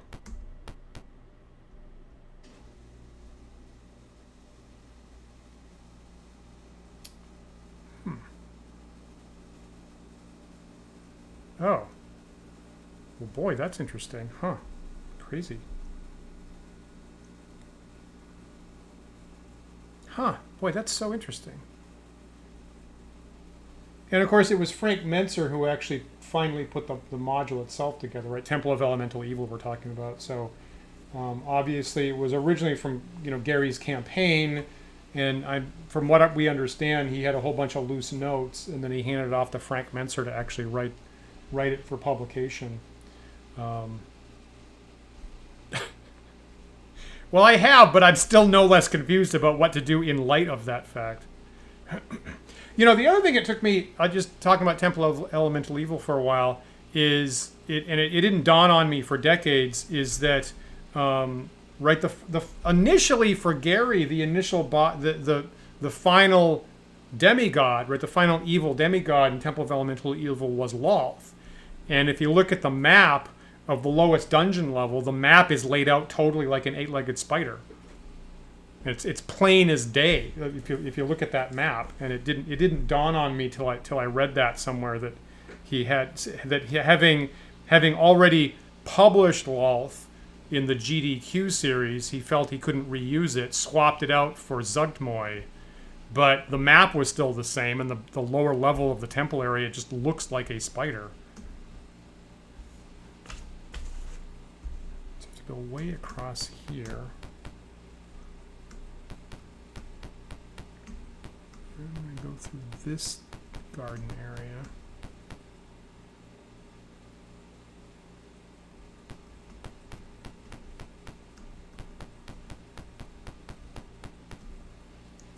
Oh. Well, boy, that's interesting. Huh. Crazy. Huh. Boy, that's so interesting. And of course, it was Frank Menser who actually finally put the module itself together, right? Temple of Elemental Evil we're talking about. So obviously, it was originally from Gary's campaign, and from what we understand, he had a whole bunch of loose notes, and then he handed it off to Frank Menser to actually write it for publication. Well, I have, but I'm still no less confused about what to do in light of that fact. The other thing it took me, just talking about Temple of Elemental Evil for a while, is it didn't dawn on me for decades, is that right the initially for Gary, the initial the final demigod, right, the final evil demigod in Temple of Elemental Evil was Lolth. And if you look at the map of the lowest dungeon level, the map is laid out totally like an 8-legged spider. It's plain as day if you look at that map, and it didn't dawn on me till I read that somewhere that having already published Lolth in the GDQ series, he felt he couldn't reuse it, swapped it out for Zugtmoy, but the map was still the same, and the lower level of the temple area just looks like a spider. So I have to go way across here. I'm going to go through this garden area.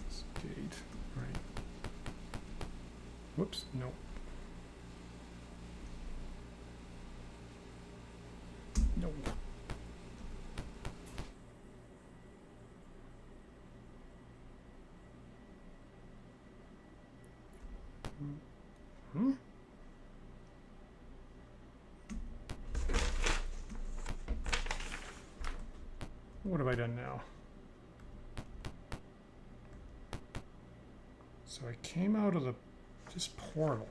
This gate, right. Whoops, nope. Nope. Hmm? What have I done now? So I came out of this portal.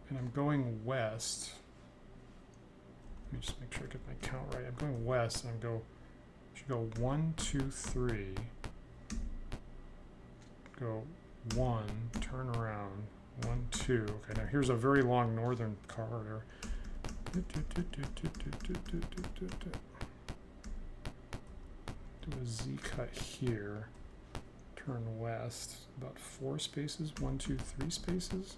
And I'm going west. Let me just make sure I get my count right. I'm going west, and should go 1, 2, 3. Go 1, turn around, 1, 2. Okay, now here's a very long northern corridor. Do a Z cut here. Turn west, about 4 spaces. 1, 2, 3 spaces.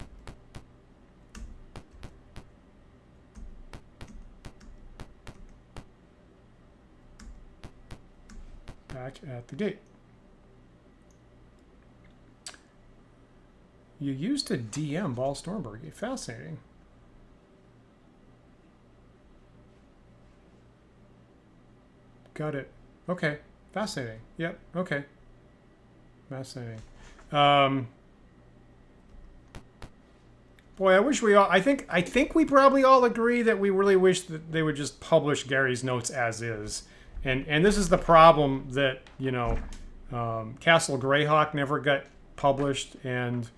Back at the gate. You used a DM Ball Stormberg. Fascinating. Got it. Okay. Fascinating. Yep. Okay. Fascinating. Boy, I wish we all. I think we probably all agree that we really wish that they would just publish Gary's notes as is. And this is the problem that, you know, Castle Greyhawk never got published, and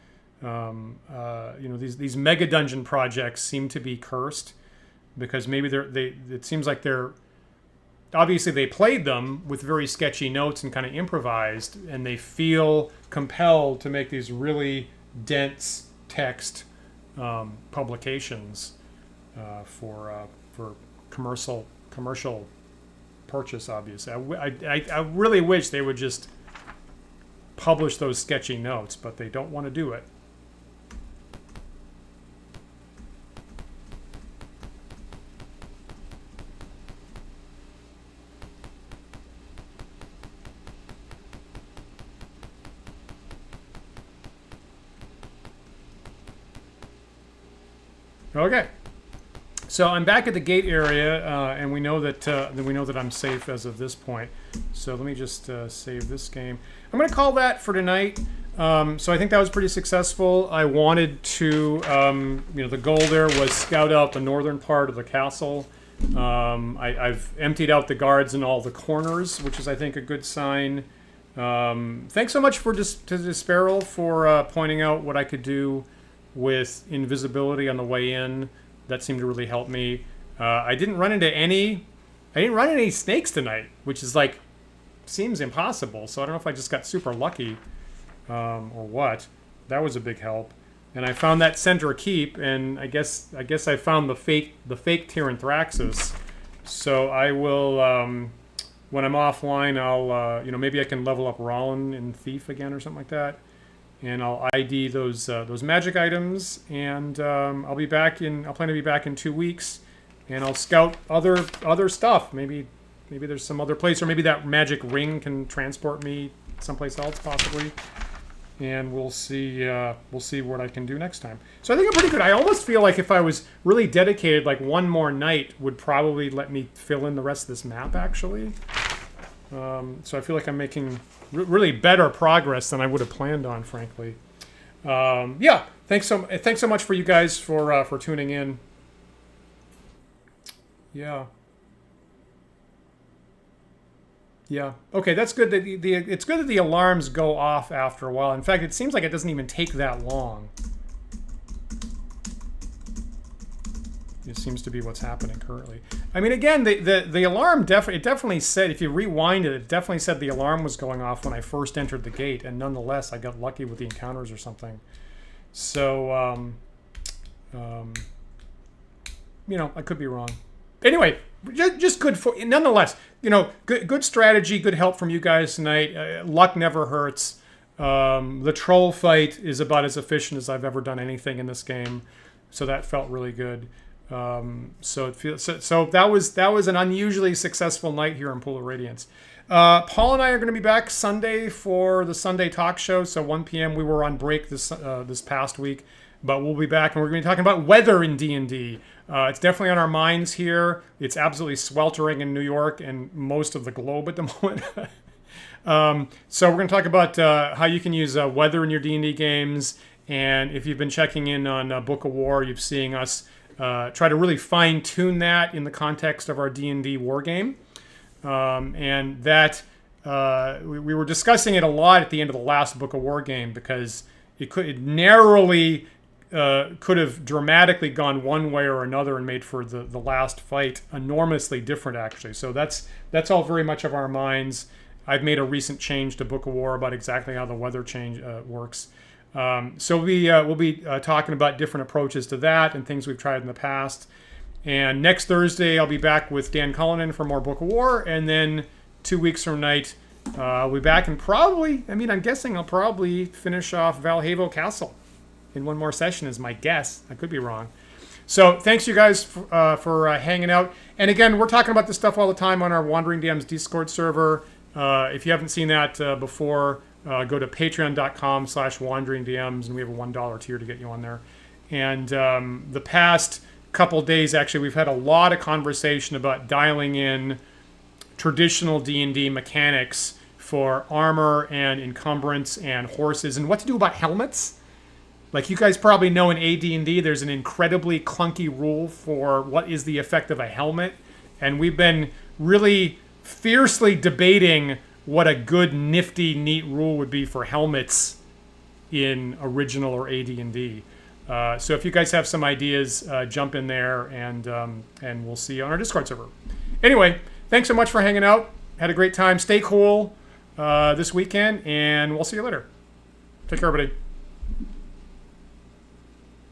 you know, these mega dungeon projects seem to be cursed because maybe it seems like they're obviously they played them with very sketchy notes and kind of improvised, and they feel compelled to make these really dense text publications for commercial purchase. Obviously, I really wish they would just publish those sketchy notes, but they don't want to do it. Okay. So I'm back at the gate area, and we know that I'm safe as of this point. So let me just save this game. I'm going to call that for tonight. So I think that was pretty successful. I wanted to, you know, the goal there was scout out the northern part of the castle. I've emptied out the guards in all the corners, which is, I think, a good sign. Thanks so much to Disparel for pointing out what I could do with invisibility on the way in. That seemed to really help me. I didn't run into any snakes tonight, which is like seems impossible. So I don't know if I just got super lucky or what. That was a big help. And I found that center keep, and I guess I found the fake Tyranthraxus. So I will when I'm offline, I'll you know, maybe I can level up Rollin and Thief again or something like that. And I'll ID those magic items, and I'll plan to be back in 2 weeks, and I'll scout other stuff. Maybe there's some other place, or maybe that magic ring can transport me someplace else possibly. And we'll see what I can do next time. So I think I'm pretty good. I almost feel like if I was really dedicated, like one more night would probably let me fill in the rest of this map actually. So I feel like I'm making really better progress than I would have planned on, frankly. Yeah, thanks so much for you guys for tuning in. Yeah. Yeah. Okay, that's good. That it's good that the alarms go off after a while. In fact, it seems like it doesn't even take that long. It seems to be what's happening currently. I mean, again, the alarm definitely said, if you rewind it, it definitely said the alarm was going off when I first entered the gate, and nonetheless, I got lucky with the encounters or something. So, you know, I could be wrong. Anyway, just good for, nonetheless, you know, good strategy, good help from you guys tonight. Luck never hurts. The troll fight is about as efficient as I've ever done anything in this game, so that felt really good. So it feels so that was an unusually successful night here in Pool of Radiance. Paul and I are going to be back Sunday for the Sunday talk show. So 1 p.m. We were on break this past week, but we'll be back, and we're going to be talking about weather in D&D. It's definitely on our minds here. It's absolutely sweltering in New York and most of the globe at the moment. So we're going to talk about how you can use weather in your D&D games. And if you've been checking in on Book of War, you've seen us try to really fine-tune that in the context of our D&D war game. And that we were discussing it a lot at the end of the last Book of War game, because it narrowly could have dramatically gone one way or another and made for the last fight enormously different, actually. So that's all very much of our minds. I've made a recent change to Book of War about exactly how the weather change works. So we'll be talking about different approaches to that and things we've tried in the past. And next Thursday, I'll be back with Dan Cullinan for more Book of War. And then 2 weeks from tonight, I'll be back and probably, I'm guessing I'll probably finish off Valjevo Castle in one more session is my guess. I could be wrong. So thanks you guys for hanging out. And again, we're talking about this stuff all the time on our Wandering DMs Discord server. If you haven't seen that before, go to patreon.com/wanderingdms, and we have a $1 tier to get you on there. And the past couple days, actually, we've had a lot of conversation about dialing in traditional D&D mechanics for armor and encumbrance and horses, and what to do about helmets. Like you guys probably know, in AD&D, there's an incredibly clunky rule for what is the effect of a helmet. And we've been really fiercely debating what a good, nifty, neat rule would be for helmets in original or AD&D. So if you guys have some ideas, jump in there, and we'll see you on our Discord server. Anyway, thanks so much for hanging out. Had a great time. Stay cool this weekend, and we'll see you later. Take care, everybody.